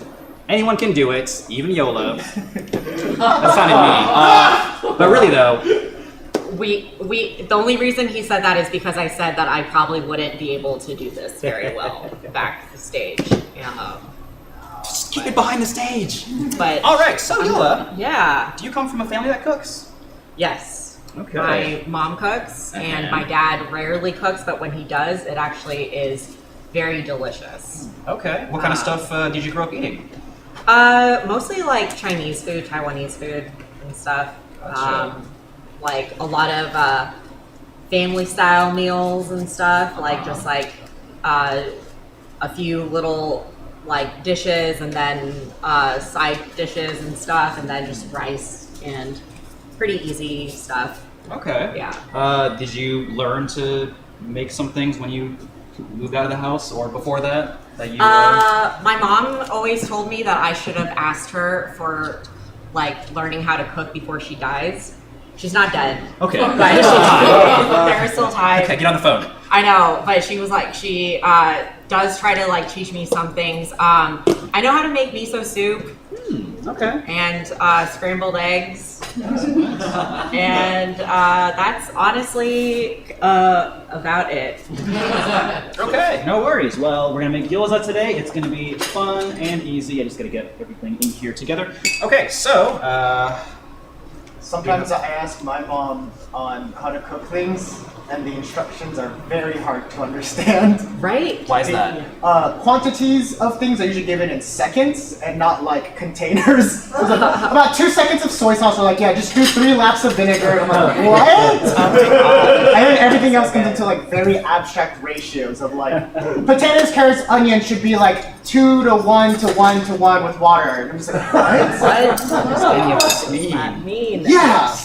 Anyone can do it, even Yola. That sounded mean. But really though, The only reason he said that is because I said that I probably wouldn't be able to do this very well backstage. Just keep it behind the stage. But all right, so Yola, yeah. Do you come from a family that cooks? Yes. Okay. My mom cooks, and my dad rarely cooks, but when he does, it actually is very delicious. Okay. What kind of stuff did you grow up eating? Mostly like Chinese food, Taiwanese food, and stuff. Gotcha. Like a lot of family style meals and stuff. Like just like a few little like dishes, and then side dishes and stuff, and then just rice and pretty easy stuff. Okay. Yeah. Did you learn to make some things when you moved out of the house, or before that? My mom always told me that I should have asked her for like learning how to cook before she dies. She's not dead. Okay. But There's still time. there's still time. Okay, get on the phone. I know, but she was like, she does try to like teach me some things. I know how to make miso soup. Okay. And scrambled eggs. And that's honestly about it. Okay, no worries. Well, we're gonna make gyoza today. It's gonna be fun and easy. I just gotta get everything in here together. Okay, so Sometimes I ask my mom on how to cook things, and the instructions are very hard to understand. Right? Why is that? Quantities of things are usually given in seconds and not like containers. It's like, about 2 seconds of soy sauce, are like, yeah, just do 3 laps of vinegar. And I'm like, what? And then everything else comes into like very abstract ratios of like, potatoes, carrots, onions should be like 2 to 1 to 1 to 1 with water. And I'm just like, what? What does that mean? Yeah.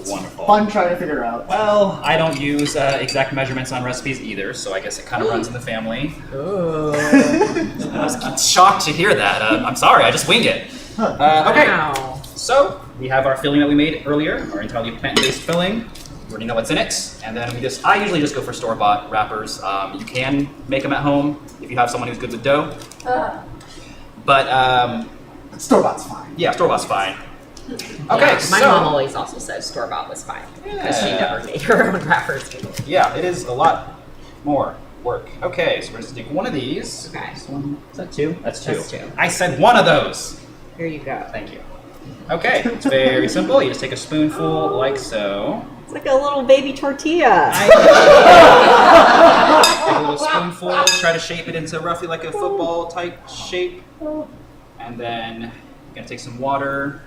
Wonderful. Fun trying to figure out. Well, I don't use exact measurements on recipes either, so I guess it kind of runs in the family. Ooh. I was shocked to hear that. I'm sorry, I just wing it. Okay. Wow. So we have our filling that we made earlier, our entirely plant-based filling. You already know what's in it, and then I usually just go for store-bought wrappers. You can make them at home if you have someone who's good with dough. But Store-bought's fine. yeah, store-bought's fine. Yeah, Okay, my so mom always also says store bought was fine because she never made her own wrappers. yeah, it is a lot more work. Okay, so we're just gonna take one of these. Okay. This one, is that two? That's two. That's two. I said one of those. Here you go. Thank you. Okay, it's very simple. You just take a spoonful like so. It's like a little baby tortilla. Take a little spoonful, try to shape it into roughly like a football type shape. And then you're gonna take some water,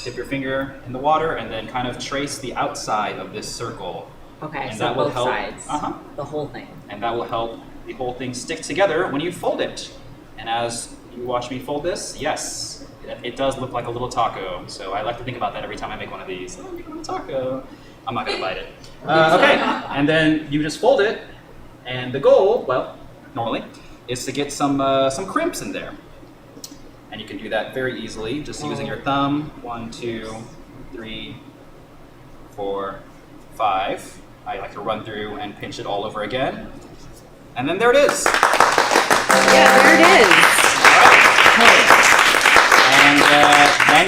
dip your finger in the water, and then kind of trace the outside of this circle. Okay, And so that will both help. sides. Uh-huh. The whole thing. And that will help the whole thing stick together when you fold it. And as you watch me fold this, yes, it does look like a little taco. So I like to think about that every time I make one of these. Oh, I'm making a taco. I'm not gonna bite it. Okay, and then you just fold it, and the goal, well, normally, is to get some crimps in there. And you can do that very easily, just using your thumb. 1, 2, 3, 4, 5. I like to run through and pinch it all over again. And then there it is. Yeah, there it is. And then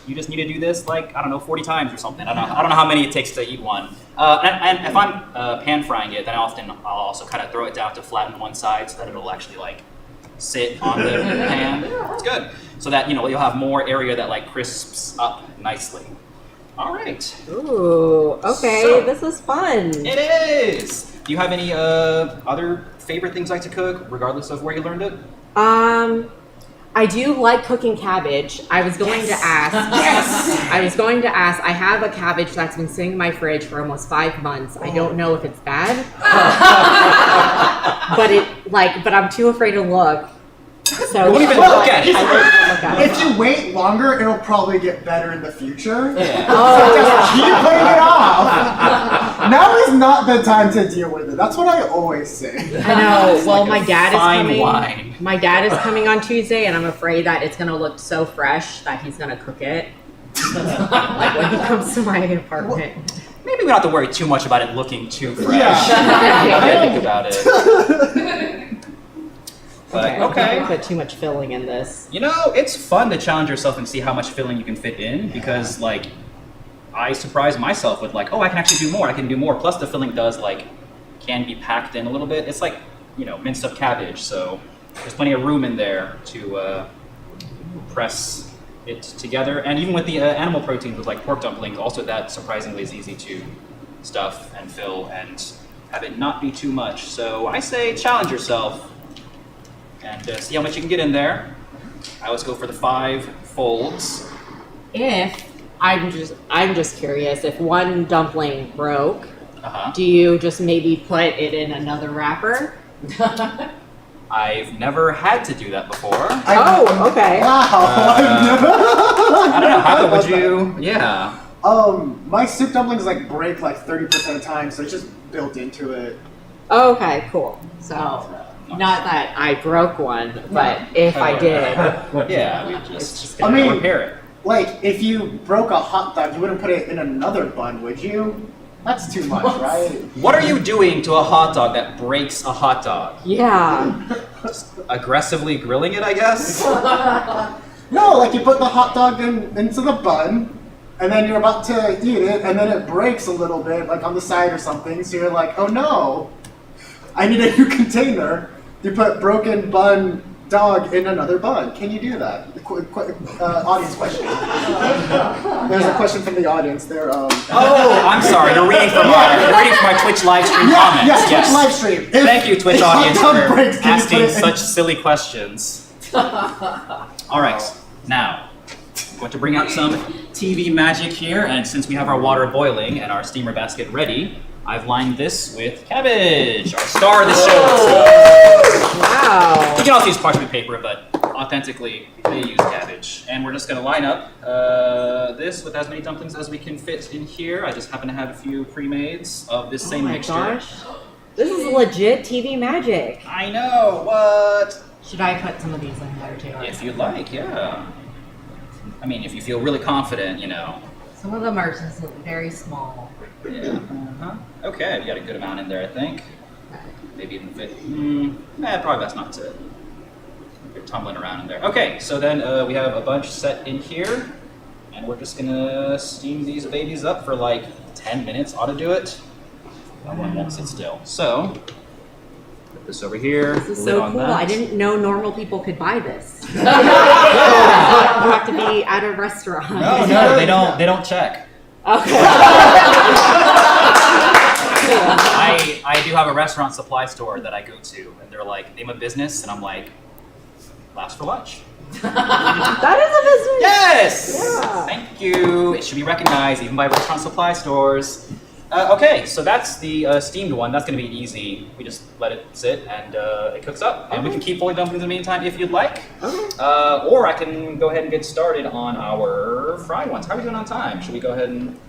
you just need to do this like, I don't know, 40 times or something. I don't know how many it takes to eat one. And if I'm pan frying it, then I'll also kind of throw it down to flatten one side so that it'll actually like sit on the pan. It's good. So that, you'll have more area that like crisps up nicely. All right. Ooh, okay, So- this is fun. It is. Do you have any other favorite things you like to cook, regardless of where you learned it? I do like cooking cabbage. I was going to ask. Yes. I was going to ask. I have a cabbage that's been sitting in my fridge for almost 5 months. I don't know if it's bad, but I'm too afraid to look. So You won't even look at it. I won't even look at it. If you wait longer, it'll probably get better in the future. Yeah. Oh, Just keep putting it off. Now is not the time to deal with it. That's what I always say. I know. Well, like my a dad is fine coming. wine. My dad is coming on Tuesday, and I'm afraid that it's gonna look so fresh that he's gonna cook it. Like when he comes to my apartment. Maybe we don't have to worry too much about it looking too fresh. Yeah. I think about it. But okay. Don't put too much filling in this. It's fun to challenge yourself and see how much filling you can fit in because, like, I surprise myself with, like, oh, I can actually do more. I can do more. Plus, the filling can be packed in a little bit. It's like, minced up cabbage. So there's plenty of room in there to press it together. And even with the animal proteins, with like pork dumplings, also that surprisingly is easy to stuff and fill and have it not be too much. So I say challenge yourself. And see how much you can get in there. I always go for the 5 folds. If I'm just curious, if one dumpling broke, Uh-huh. do you just maybe put it in another wrapper? I've never had to do that before. Oh, okay. Wow. I don't know, how would you? Yeah. My soup dumplings break 30% of the time, so it's just built into it. Okay, cool. So, not that I broke one, but if I did, Yeah, we just I mean- repair it. If you broke a hot dog, you wouldn't put it in another bun, would you? That's too much, right? What are you doing to a hot dog that breaks a hot dog? yeah. Aggressively grilling it, I guess? No, you put the hot dog into the bun, and then you're about to eat it, and then it breaks a little bit, on the side or something, so you're like, oh no, I need a new container. You put broken bun dog in another bun. Can you do that? Audience question. There's a question from the audience there. Oh, I'm sorry. You're reading from my Twitch live stream comments. Yes, Twitch live stream. Thank you, Twitch if audience, hot dog for breaks, can you put asking it in- such silly questions. All right, now I'm going to bring out some TV magic here, and since we have our water boiling and our steamer basket ready, I've lined this with cabbage, our star of the show. Wow. You can also use parchment paper, but authentically, they use cabbage. And we're just going to line up this with as many dumplings as we can fit in here. I just happen to have a few pre-mades of this same mixture. Gosh. This is legit TV magic. I know, what? Should I put some of these in there too? If you'd like, yeah. I mean, if you feel really confident, you know. Some of them are just very small. Yeah. Okay, you got a good amount in there, I think. Maybe even fit. Probably best not to. You're tumbling around in there. Okay, so then we have a bunch set in here, and we're just gonna steam these babies up for like 10 minutes. Ought to do it. That one won't sit still. So, put this over here. This is lid so on cool. that. I didn't know normal people could buy this. You have to be at a restaurant. No, they don't. They don't check. Okay. I do have a restaurant supply store that I go to, and they're like, name a business, and I'm like, last for lunch. That is a business. Yes! Yeah. Thank you. It should be recognized even by restaurant supply stores. Okay, so that's the steamed one. That's going to be easy. We just let it sit and it cooks up. And we can keep fully dumplings in the meantime if you'd like. Or I can go ahead and get started on our fried ones. How are we doing on time? Should we go ahead and...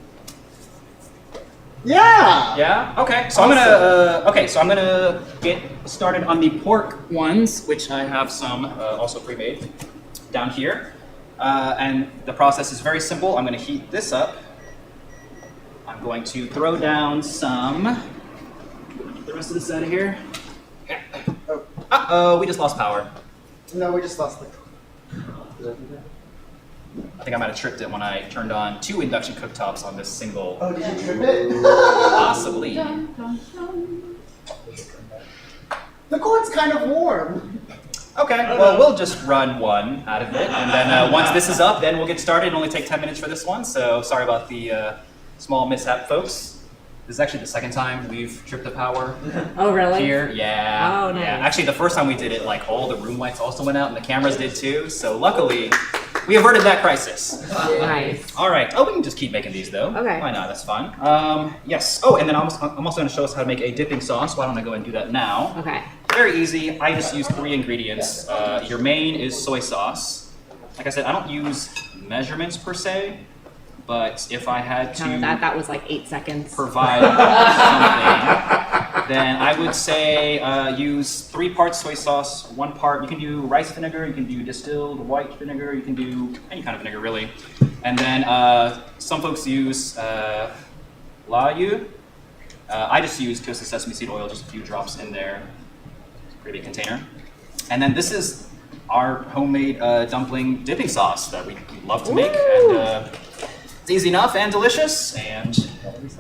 Yeah! Yeah? Okay, so I'm gonna get started on the pork ones, which I have some also pre-made down here. And the process is very simple. I'm gonna heat this up. I'm going to throw down some. Get the rest of this out of here. Uh-oh, we just lost power. No, we just lost the. I think I might have tripped it when I turned on 2 induction cooktops on this single. Oh, did you trip it? Possibly. The cord's kind of warm. Okay, well, we'll just run one out of it, and then once this is up, then we'll get started. It'll only take 10 minutes for this one, so sorry about the small mishap, folks. This is actually the second time we've tripped the power. Oh, really? Here, yeah. Oh, nice. Yeah. Actually, the first time we did it, like all the room lights also went out, and the cameras did too. So luckily, we averted that crisis. Nice. All right. Oh, we can just keep making these though. Okay. Why not? That's fine. Yes. Oh, and then I'm also going to show us how to make a dipping sauce. Why don't I go and do that now? Okay. Very easy. I just use 3 ingredients. Your main is soy sauce. Like I said, I don't use measurements per se, but if I had to That was like 8 seconds. provide something, then I would say use 3 parts soy sauce, 1 part. You can do rice vinegar, you can do distilled white vinegar, you can do any kind of vinegar really. And then some folks use layu. I just use toasted sesame seed oil, just a few drops in there. Pretty big container. And then this is our homemade dumpling dipping sauce that we love to make. And it's easy enough and delicious. And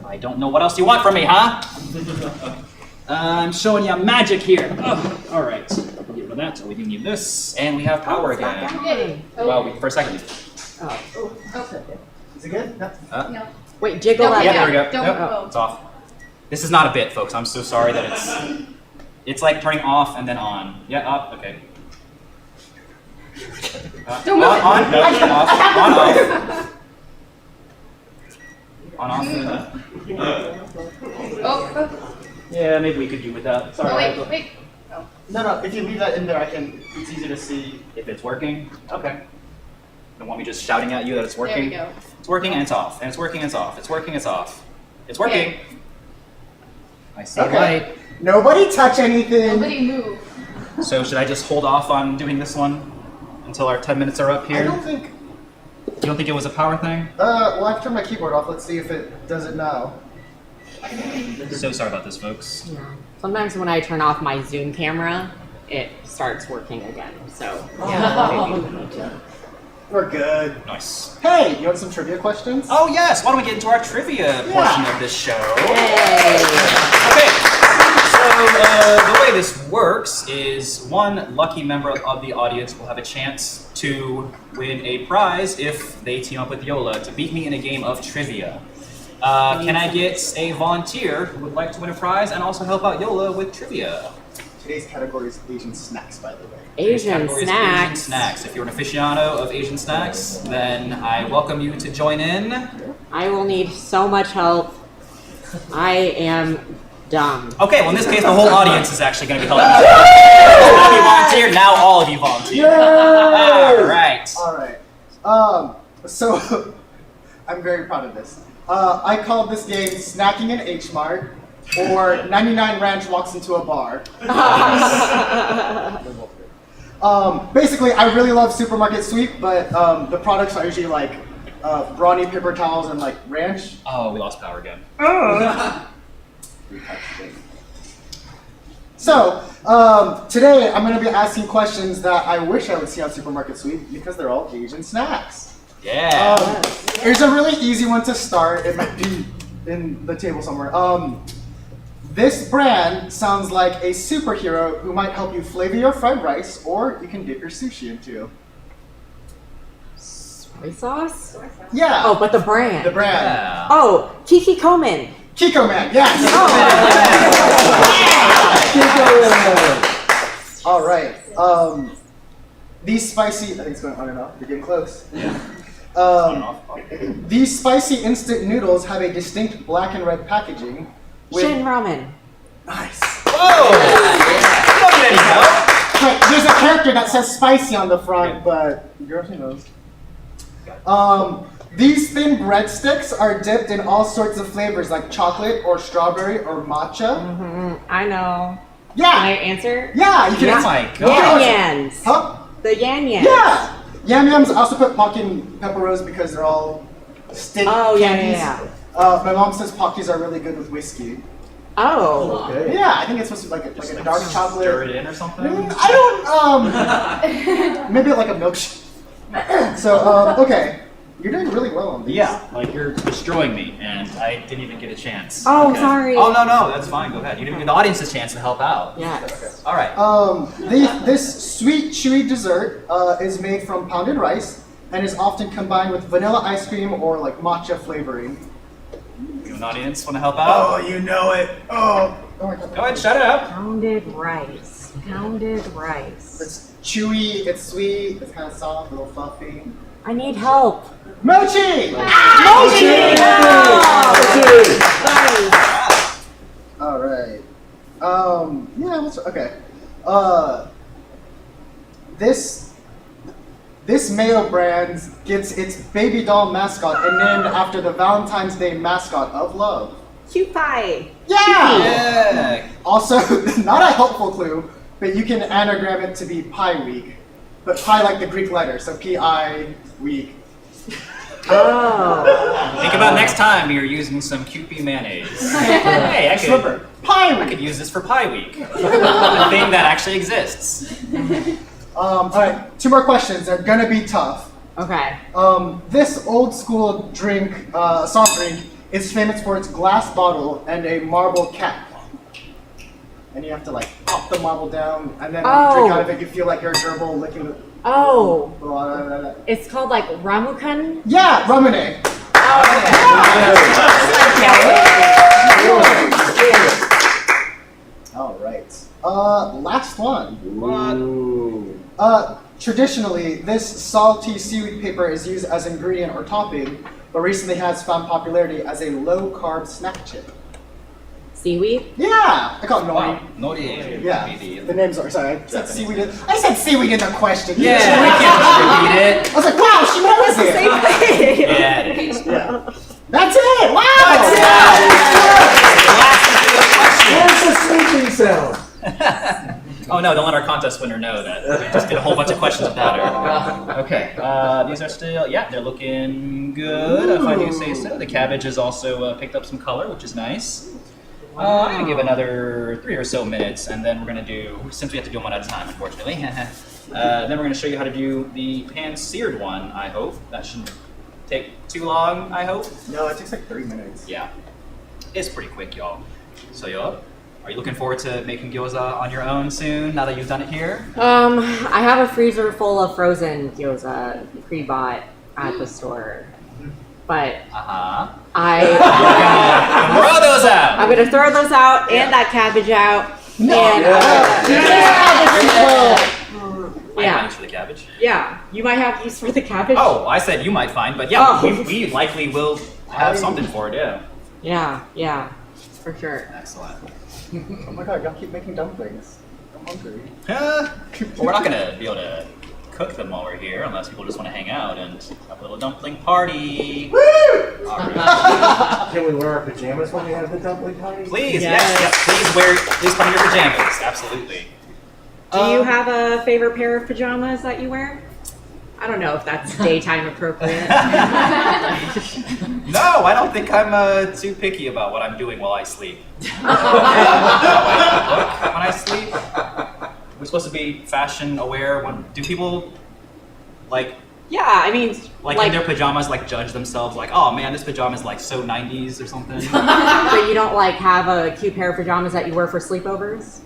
I don't know what else you want from me, huh? I'm showing you magic here. Oh, all right. Get rid of that. We do need this. And we have power again. Okay. Well, for a second. Is it good? No. No. Wait, jiggle Don't that Yeah, Yeah, there we go. don't Yep, go. it's off. This is not a bit, folks. I'm so sorry that it's like turning off and then on. Yeah, up. Okay. Don't move it. On, no, off, on, off. On, off. Oh, Yeah, maybe we could do without. Sorry. wait. No, if you leave that in there, it's easier to see. If it's working, okay. Don't want me just shouting at you that it's There working. we go. It's working and it's off, and it's working and it's off. It's working, it's off. It's working. Okay. I see Okay. light. Nobody touch anything. Nobody move. So should I just hold off on doing this one until our 10 minutes are up I here? don't think. You don't think it was a power thing? Well, I've turned my keyboard off. Let's see if it does it now. So sorry about this, folks. Yeah. Sometimes when I turn off my Zoom camera, it starts working again. So maybe we need to. We're good. Nice. Hey, you want some trivia questions? Oh yes, why don't we get into our trivia portion of this show? Yay. Okay, so the way this works is one lucky member of the audience will have a chance to win a prize if they team up with Yola to beat me in a game of trivia. Can I get a volunteer who would like to win a prize and also help out Yola with trivia? Today's category is Asian snacks, by the way. Asian Category is snacks. Asian snacks. If you're an aficionado of Asian snacks, then I welcome you to join in. I will need so much help. I am dumb. Okay, well in this case, the whole audience is actually going to be helping you. One of you volunteer, now all of you volunteer. All right. All right. So I'm very proud of this. I called this game Snacking in H Mart, or 99 Ranch Walks into a Bar. Basically, I really love Supermarket Sweep, but the products are usually like Brawny paper towels and like ranch. Oh, we lost power again. So, today I'm going to be asking questions that I wish I would see on Supermarket Sweep because they're all Asian snacks. Yeah. Here's a really easy one to start. It might be in the table somewhere. This brand sounds like a superhero who might help you flavor your fried rice, or you can dip your sushi into. Soy sauce? Yeah. Oh, but the brand. The brand. Yeah. Oh, Kiki Koman. Kiko Man, yes. All right. These spicy. I think it's going on and off. You're getting close. These spicy instant noodles have a distinct black and red packaging. Shin ramen. Nice. Whoa! Don't get any help. But there's a character that says spicy on the front, but girl, she knows. These thin breadsticks are dipped in all sorts of flavors like chocolate or strawberry or matcha. I know. Yeah. Can I answer? Yeah, you can. Oh my god. Yan Yans. Huh? The Yan Yans. Yeah. Yam Yams. I also put Pocky Pepperos because they're all stick candies. My mom says Pockies are really good with whiskey. Oh. Okay. Yeah, I think it's supposed to be like a dark chocolate. Stir it in or something? I don't. Maybe like a milkshake. So okay, you're doing really well on these. Yeah, like you're destroying me, and I didn't even get a chance. Oh, sorry. Oh no, that's fine. Go ahead. You didn't give the audience a chance to help out. Yes. All right. This sweet, chewy dessert is made from pounded rice and is often combined with vanilla ice cream or like matcha flavoring. You an audience want to help out? Oh, you know it. Oh my God. Go ahead, shut it up. Pounded rice. Pounded rice. It's chewy. It's sweet. It's kind of soft, a little fluffy. I need help. Mochi. Mochi! All right. Yeah. Okay. This mayo brand gets its baby doll mascot and named after the Valentine's Day mascot of love. Cute pie. Yeah. Also, not a helpful clue, but you can anagram it to be Pi Week, but Pi like the Greek letter, so P-I week. Oh. Think about next time you're using some Kewpie mayonnaise. Hey, I could use this for Pie Week. A thing that actually exists. All right, 2 more questions. They're gonna be tough. Okay. This old school drink, soft drink, is famous for its glass bottle and a marble cap. And you have to like pop the marble down, and then when you drink out of it, you feel like you're a gerbil licking the. Oh. It's called like ramukan? Yeah, ramune. All right. Last one. Traditionally, this salty seaweed paper is used as ingredient or topping, but recently has found popularity as a low-carb snack chip. Seaweed? Yeah, I call it nori. Wow, nori. Yeah, the names are sorry. I said seaweed. I said seaweed in the question. Yeah, we can't repeat it. I was like, wow, she knows it. Same thing. Yeah, it is. Yeah. That's it. Wow. Where's the sleeping sound? Oh no, don't let our contest winner know that. We just did a whole bunch of questions without her. Okay, these are still, yeah, they're looking good, if I do say so. The cabbage has also picked up some color, which is nice. I'm gonna give another 3 or so minutes, and then we're gonna do, since we have to do them one at a time, unfortunately, then we're gonna show you how to do the pan-seared one, I hope. That shouldn't take too long, I hope. No, it takes like 30 minutes. Yeah, it's pretty quick, y'all. So y'all, are you looking forward to making gyoza on your own soon, now that you've done it here? I have a freezer full of frozen gyoza pre-bought at the store. But Throw those out! I'm gonna throw those out and that cabbage out. I find use for the cabbage. Yeah, you might have use for the cabbage. Oh, I said you might find, but yeah, we likely will have something for it, yeah. Yeah, for sure. Excellent. Oh my god, y'all keep making dumplings. I'm hungry. Well, we're not gonna be able to cook them while we're here, unless people just want to hang out and have a little dumpling party. Woo! Can we wear our pajamas when we have the dumpling party? Please, yes, please come in your pajamas, absolutely. Do you have a favorite pair of pajamas that you wear? I don't know if that's daytime appropriate. No, I don't think I'm too picky about what I'm doing while I sleep. How I look when I sleep. We're supposed to be fashion aware. Do people like? Yeah, I mean, like in their pajamas, like judge themselves, like, oh man, this pajama is like so 90s or something. But you don't like have a cute pair of pajamas that you wear for sleepovers?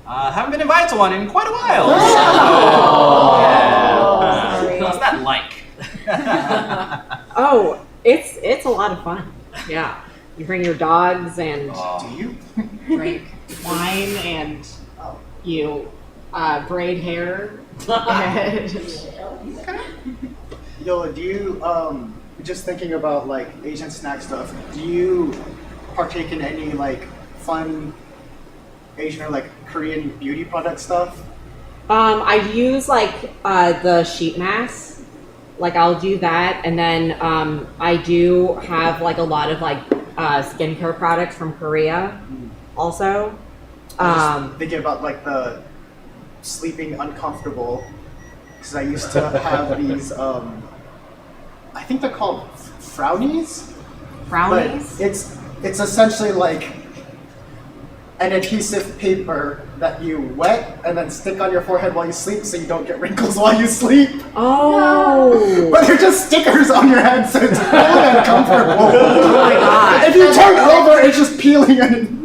Haven't been invited to one in quite a while. Sorry. What's that like? Oh, it's a lot of fun. Yeah, you bring your dogs and Do you? drink wine and you braid hair. Yola, do you just thinking about like Asian snack stuff? Do you partake in any like fun Asian or like Korean beauty product stuff? I use like the sheet mask. Like I'll do that, and then I do have like a lot of like skincare products from Korea, also. I'm just thinking about like the sleeping uncomfortable, because I used to have these. I think they're called frownies. Frownies? But it's essentially like an adhesive paper that you wet and then stick on your forehead while you sleep so you don't get wrinkles while you sleep. Oh! But they're just stickers on your head, so it's really uncomfortable. Oh my god. If you turn over, it's just peeling.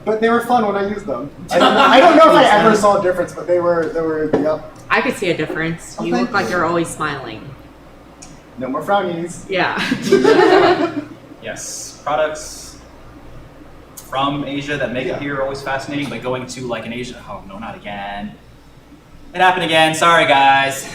But they were fun when I used them. I don't know if I ever saw a difference, but they were, yep. I could see a difference. You look like you're always smiling. No more frownies. Yeah. Yes, products from Asia that make it here are always fascinating, but going to like an Asia, oh no, not again. It happened again, sorry guys.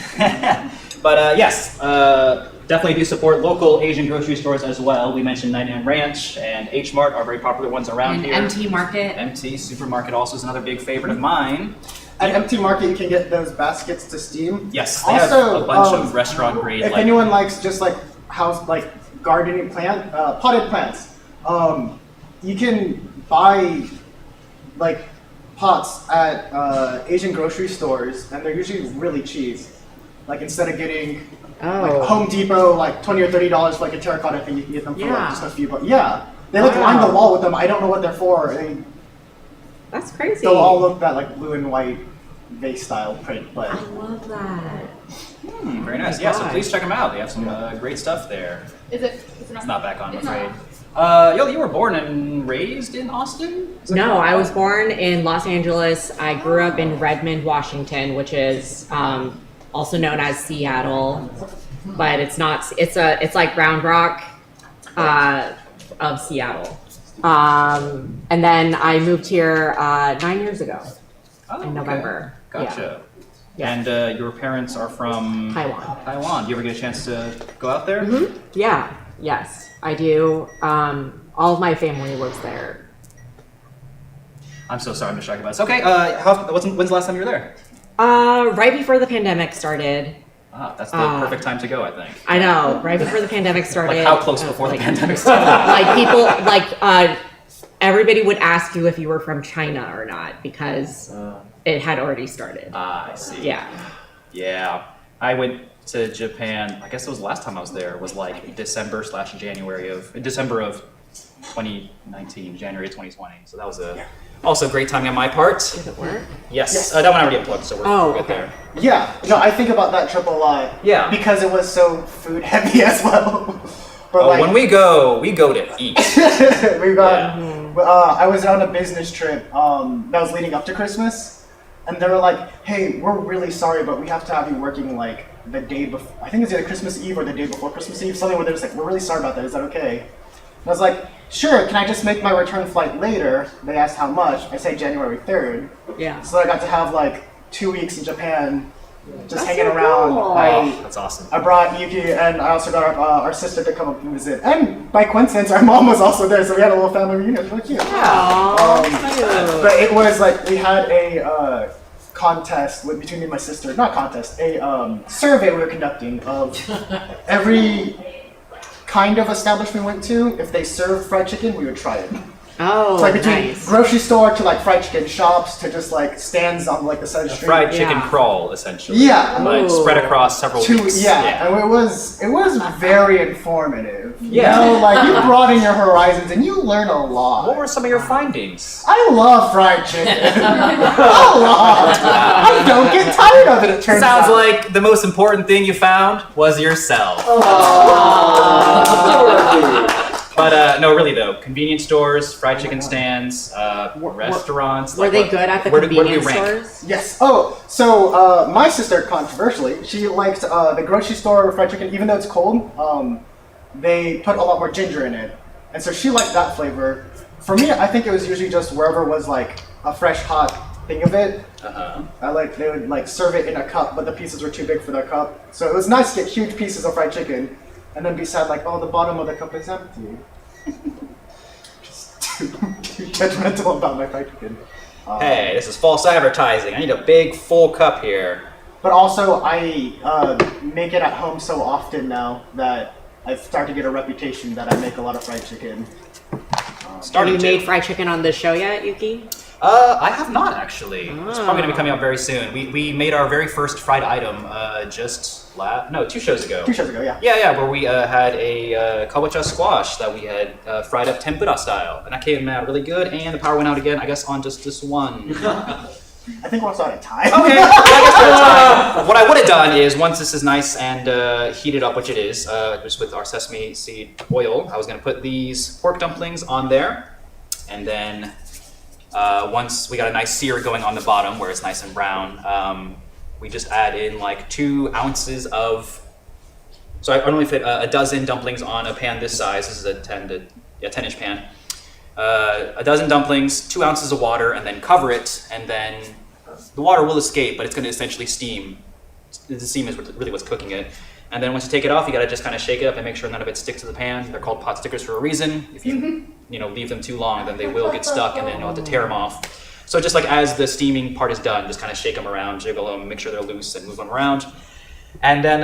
But yes, definitely do support local Asian grocery stores as well. We mentioned 99 Ranch and H Mart are very popular ones around And here. MT Market. MT Supermarket also is another big favorite of mine. At MT Market, you can get those baskets to steam. Yes, they Also, have a bunch of restaurant grade. If anyone likes just like house, like gardening potted plants, you can buy like pots at Asian grocery stores, and they're usually really cheap. Like instead of getting like Home Depot like $20 or $30 for like a terracotta thing, you can get them for like just a few bucks. Yeah, they like line the wall with them. I don't know what they're for. That's crazy. They'll all look that like blue and white vase style print, but I love that. Very nice. Yeah, so please check them out. They have some great stuff there. Is it? It's not back on, I'm afraid. Yo, you were born and raised in Austin? No, I was born in Los Angeles. I grew up in Redmond, Washington, which is also known as Seattle, but it's not. It's like Round Rock of Seattle. And then I moved here 9 years ago in November. Gotcha. Yeah. And your parents are from Taiwan. Taiwan. Do you ever get a chance to go out there? Mm-hmm. Yeah. Yes, I do. All of my family lives there. I'm so sorry I'm distracted by this. Okay, when's the last time you were there? Right before the pandemic started. Ah, that's the perfect time to go, I think. I know, right before the pandemic started. Like how close before the pandemic started? Like people, everybody would ask you if you were from China or not because it had already started. Ah, I see. Yeah. Yeah. I went to Japan, I guess it was the last time I was there, was like December of 2019, January 2020. So that was also a great timing on my part. Did it work? Yes. That one I already unplugged, so we're good there. yeah, no, I think about that trip a lot. Yeah. Because it was so food heavy as well. But when we go to eat. we got. I was on a business trip that was leading up to Christmas, and they were like, "Hey, we're really sorry, but we have to have you working like the day before. I think it's either Christmas Eve or the day before Christmas Eve. Something where they're just like, we're really sorry about that. Is that okay?" And I was like, "Sure. Can I just make my return flight later?" They asked how much. I say January 3rd. Yeah. So I got to have like 2 weeks in Japan. Just That's hanging so around. cool. That's awesome. I brought Yuki, and I also got our sister to come up and visit. And by coincidence, our mom was also there, so we had a little family reunion. It was really cute. But it was like we had a contest between me and my sister. Not contest, a survey we were conducting of every kind of establishment we went to. If they served fried chicken, we would try it. Oh, it's like between nice. grocery store to like fried chicken shops to just like stands on like the side of the street. Fried chicken crawl, essentially. Yeah. Like spread across several weeks. Yeah, and it was very informative. Yeah. You know, like you broaden your horizons and you learn a lot. What were some of your findings? I love fried chicken. A lot. I don't get tired of it. It turns Sounds out. like the most important thing you found was yourself. But no, really though, convenience stores, fried chicken stands, restaurants. Were they good at the where do we convenience rank? stores? Yes. Oh, so my sister, controversially, she liked the grocery store fried chicken, even though it's cold. They put a lot more ginger in it, and so she liked that flavor. For me, I think it was usually just wherever was like a fresh, hot thing of it. They would like serve it in a cup, but the pieces were too big for the cup. So it was nice to get huge pieces of fried chicken, and then be sad like, oh, the bottom of the cup is empty. Just too judgmental about my fried chicken. Hey, this is false advertising. I need a big full cup here. But also, I make it at home so often now that I've started to get a reputation that I make a lot of fried chicken. Have you made fried chicken on this show yet, Yuki? I have not actually. It's probably going to be coming out very soon. We made our very first fried item 2 shows ago. 2 shows ago, yeah. Yeah, where we had a kabocha squash that we had fried up tempura style, and that came out really good. And the power went out again, I guess, on just this one. I think we're also out of time. Okay, I guess we're out of time. What I would have done is, once this is nice and heated up, which it is, just with our sesame seed oil, I was going to put these pork dumplings on there, and then once we got a nice sear going on the bottom where it's nice and brown, we just add in like 2 ounces of. So I normally fit a dozen dumplings on a pan this size. This is a 10-inch pan. A dozen dumplings, 2 ounces of water, and then cover it, and then the water will escape, but it's going to essentially steam. The steam is really what's cooking it. And then once you take it off, you got to just kind of shake it up and make sure none of it sticks to the pan. They're called pot stickers for a reason. If you leave them too long, then they will get stuck, and then you'll have to tear them off. So just like as the steaming part is done, just kind of shake them around, jiggle them, make sure they're loose, and move them around. And then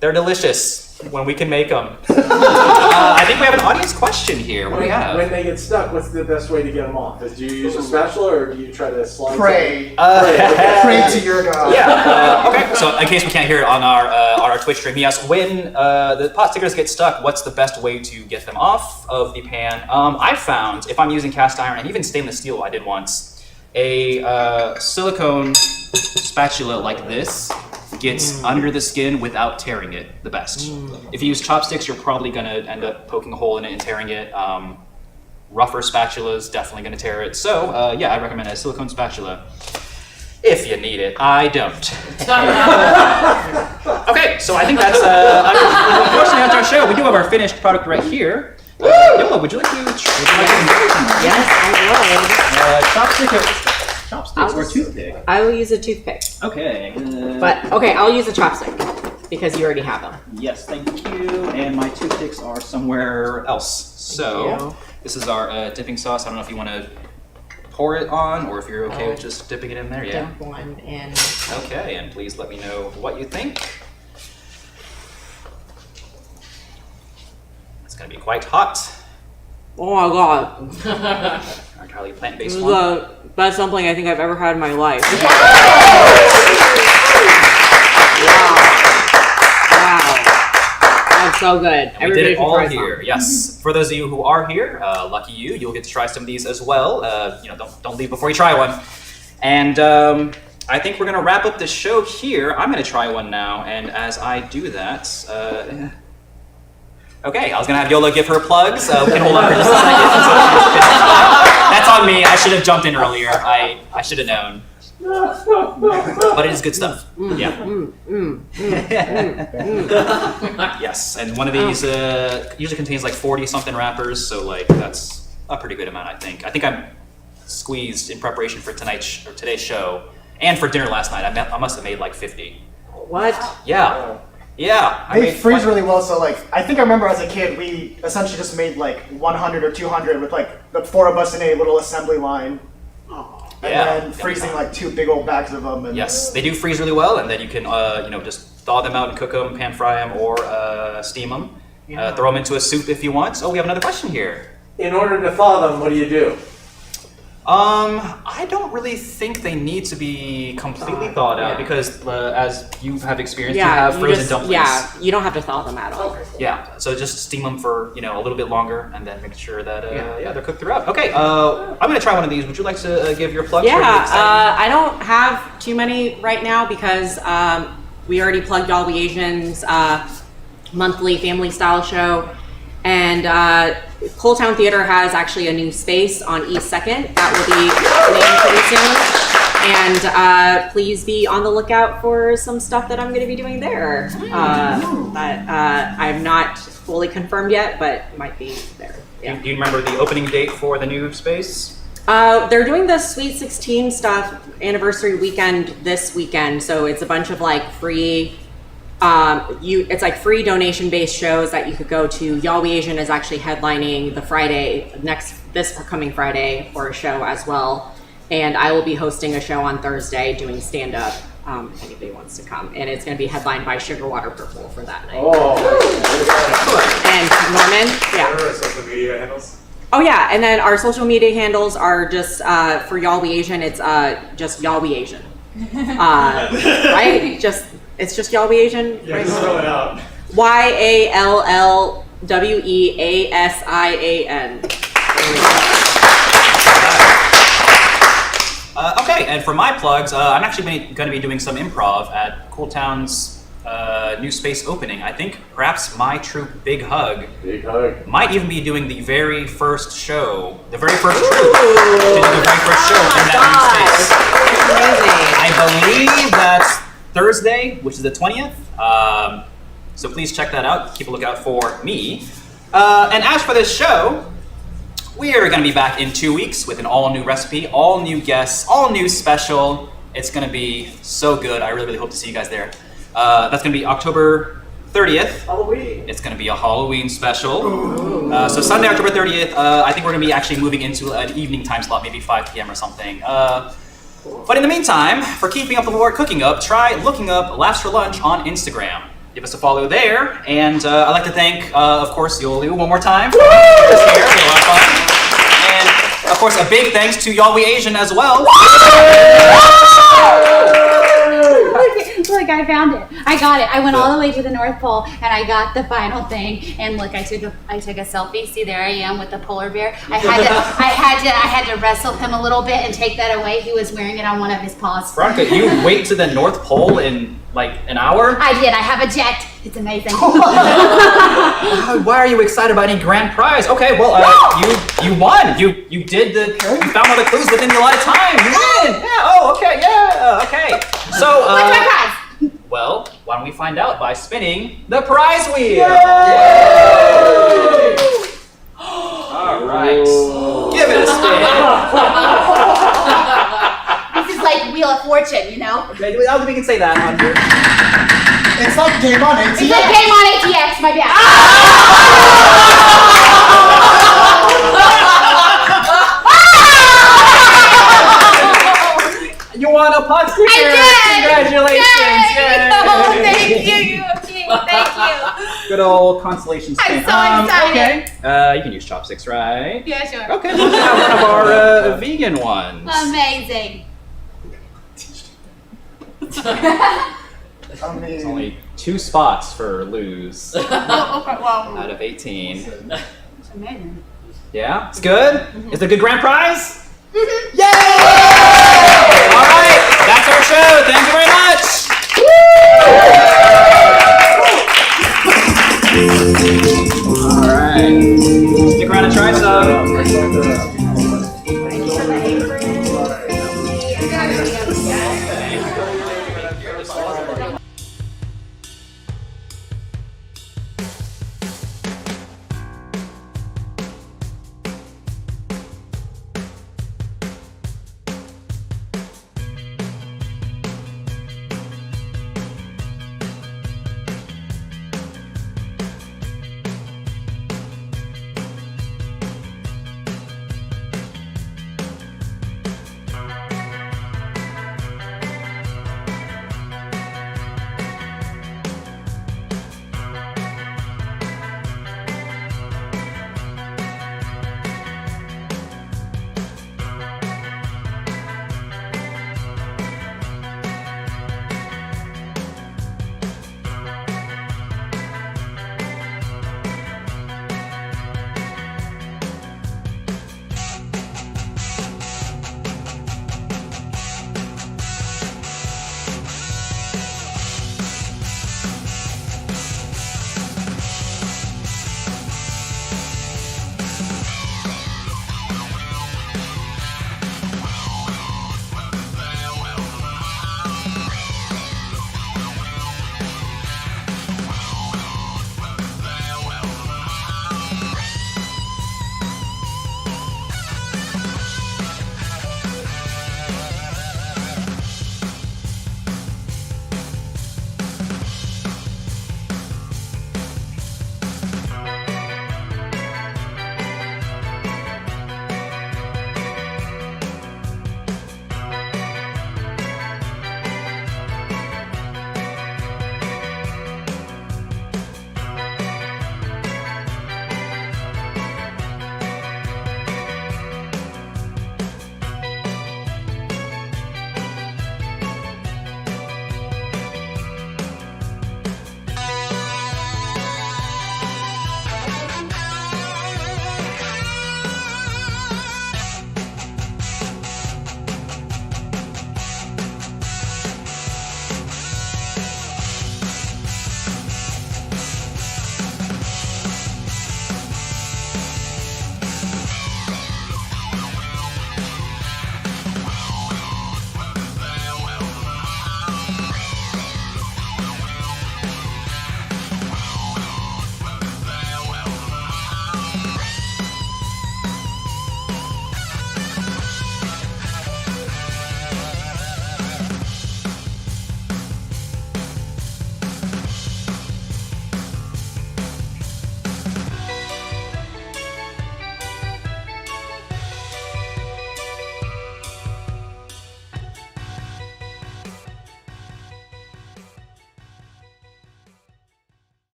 they're delicious when we can make them. I think we have an audience question here. What do we have? When they get stuck, what's the best way to get them off? Do you use a spatula or do you try to slide? Pray. Pray to your God. Yeah. Okay. So in case we can't hear it on our Twitch stream, he asked, when the pot stickers get stuck, what's the best way to get them off of the pan? I found, if I'm using cast iron and even stainless steel, I did once, a silicone spatula like this gets under the skin without tearing it the best. If you use chopsticks, you're probably going to end up poking a hole in it and tearing it. Rougher spatulas definitely going to tear it. So I recommend a silicone spatula if you need it. I don't. Okay, so I think that's unfortunately that's our show. We do have our finished product right here. Yola, would you like to? Yes, I would. Chopsticks or toothpick? I will use a toothpick. Okay. But okay, I'll use a chopstick because you already have them. Yes, thank you. And my toothpicks are somewhere else. So this is our dipping sauce. I don't know if you want to pour it on or if you're okay with just dipping it in there. Yeah. Dump one in. Okay, and please let me know what you think. It's gonna be quite hot. Oh my god. Our entirely plant-based This is one. the best dumpling I think I've ever had in my life. Wow. That's so good. And we did it all here. Yes. For those of you who are here, lucky you, you'll get to try some of these as well. Don't leave before you try one. And I think we're gonna wrap up the show here. I'm gonna try one now, and as I do that, okay, I was gonna have Yola give her plugs. We can hold on for just a second. That's on me. I should have jumped in earlier. I should have known. But it is good stuff. Yeah. Yes, and one of these usually contains like 40-something wrappers, so like that's a pretty good amount, I think. I think I'm squeezed in preparation for today's show, and for dinner last night. I must have made like 50. What? Yeah. Yeah. They freeze really well, so like I think I remember as a kid we essentially just made like 100 or 200 with like the 4 of us in a little assembly line. And then freezing like 2 big old bags of them. And yes, they do freeze really well, and then you can just thaw them out and cook them, pan fry them, or steam them. Throw them into a soup if you want. Oh, we have another question here. in order to thaw them, what do you do? I don't really think they need to be completely thawed out because, as you have experienced, you have frozen dumplings. Yeah, you don't have to thaw them at all. Yeah, so just steam them for a little bit longer, and then make sure that they're cooked throughout. Okay, I'm gonna try one of these. Would you like to give your plug? Yeah, I don't have too many right now because we already plugged All We Asians monthly family style show, and Coal Town Theater has actually a new space on East 2nd that will be named pretty soon. And please be on the lookout for some stuff that I'm going to be doing there. I'm not fully confirmed yet, but might be there. Yeah. Do you remember the opening date for the new space? They're doing the Sweet 16 stuff anniversary weekend this weekend, so it's a bunch of like free. It's like free donation-based shows that you could go to. Y'all We Asian is actually headlining the this coming Friday for a show as well, and I will be hosting a show on Thursday doing stand-up. If anybody wants to come, and it's going to be headlined by Sugar Water Purple for that night. Oh, and Norman, yeah. What are our social media handles? Oh yeah, and then our social media handles are just for Y'all We Asian. It's just Y'all We Asian, right? It's just Y'all We Asian. Yeah, right? just spell it out. YALLWEASIAN. Okay, and for my plugs, I'm actually going to be doing some improv at Cool Town's new space opening. I think perhaps my troupe, Big Hug, might even be doing the very first show, the very first troupe, to do the very first show in that new space. I believe that's Thursday, which is the 20th. So please check that out. Keep a lookout for me. And as for this show, we are going to be back in 2 weeks with an all-new recipe, all new guests, all new special. It's going to be so good. I really, really hope to see you guys there. That's going to be October 30th. Halloween. It's going to be a Halloween special. So Sunday, October 30th, I think we're going to be actually moving into an evening time slot, maybe 5 p.m. or something. But in the meantime, for keeping up with more cooking up, try looking up Laughs for Lunch on Instagram. Give us a follow there. And I'd like to thank, of course, Yolu one more time for being here. It was a lot of fun. And, of course, a big thanks to Y'all We Asian as well. Look, I found it. I got it. I went all the way to the North Pole and I got the final thing. And look, I took a selfie. See, there I am with the polar bear. I had to wrestle him a little bit and take that away. He was wearing it on one of his paws. Veronica, you wait to the North Pole in like an hour? I did. I have a jet. It's amazing. Why are you excited about any grand prize? Okay, well, you won. You found all the clues within a lot of time. You win. Yeah. Oh, okay. Yeah. Okay. So. What's my prize? Well, why don't we find out by spinning the prize wheel? All right. Give it a spin. This is like Wheel of Fortune, you know? Okay, I don't think we can say that on here. It's like Game on ATX. It's like Game on ATX, my bad. You won a puck sticker! I did! Congratulations! Yay! Yay! Oh, thank you, thank you. Good old consolation I'm spin. so excited. Okay. You can use chopsticks, right? Yeah, sure. Okay, we'll have one of our vegan ones. Amazing. It's only 2 spots for lose Oh, okay, well. out of 18. It's amazing. Yeah? It's good? Is it a good grand prize? Mm-hmm. Yay! All right, that's our show. Thank you very much.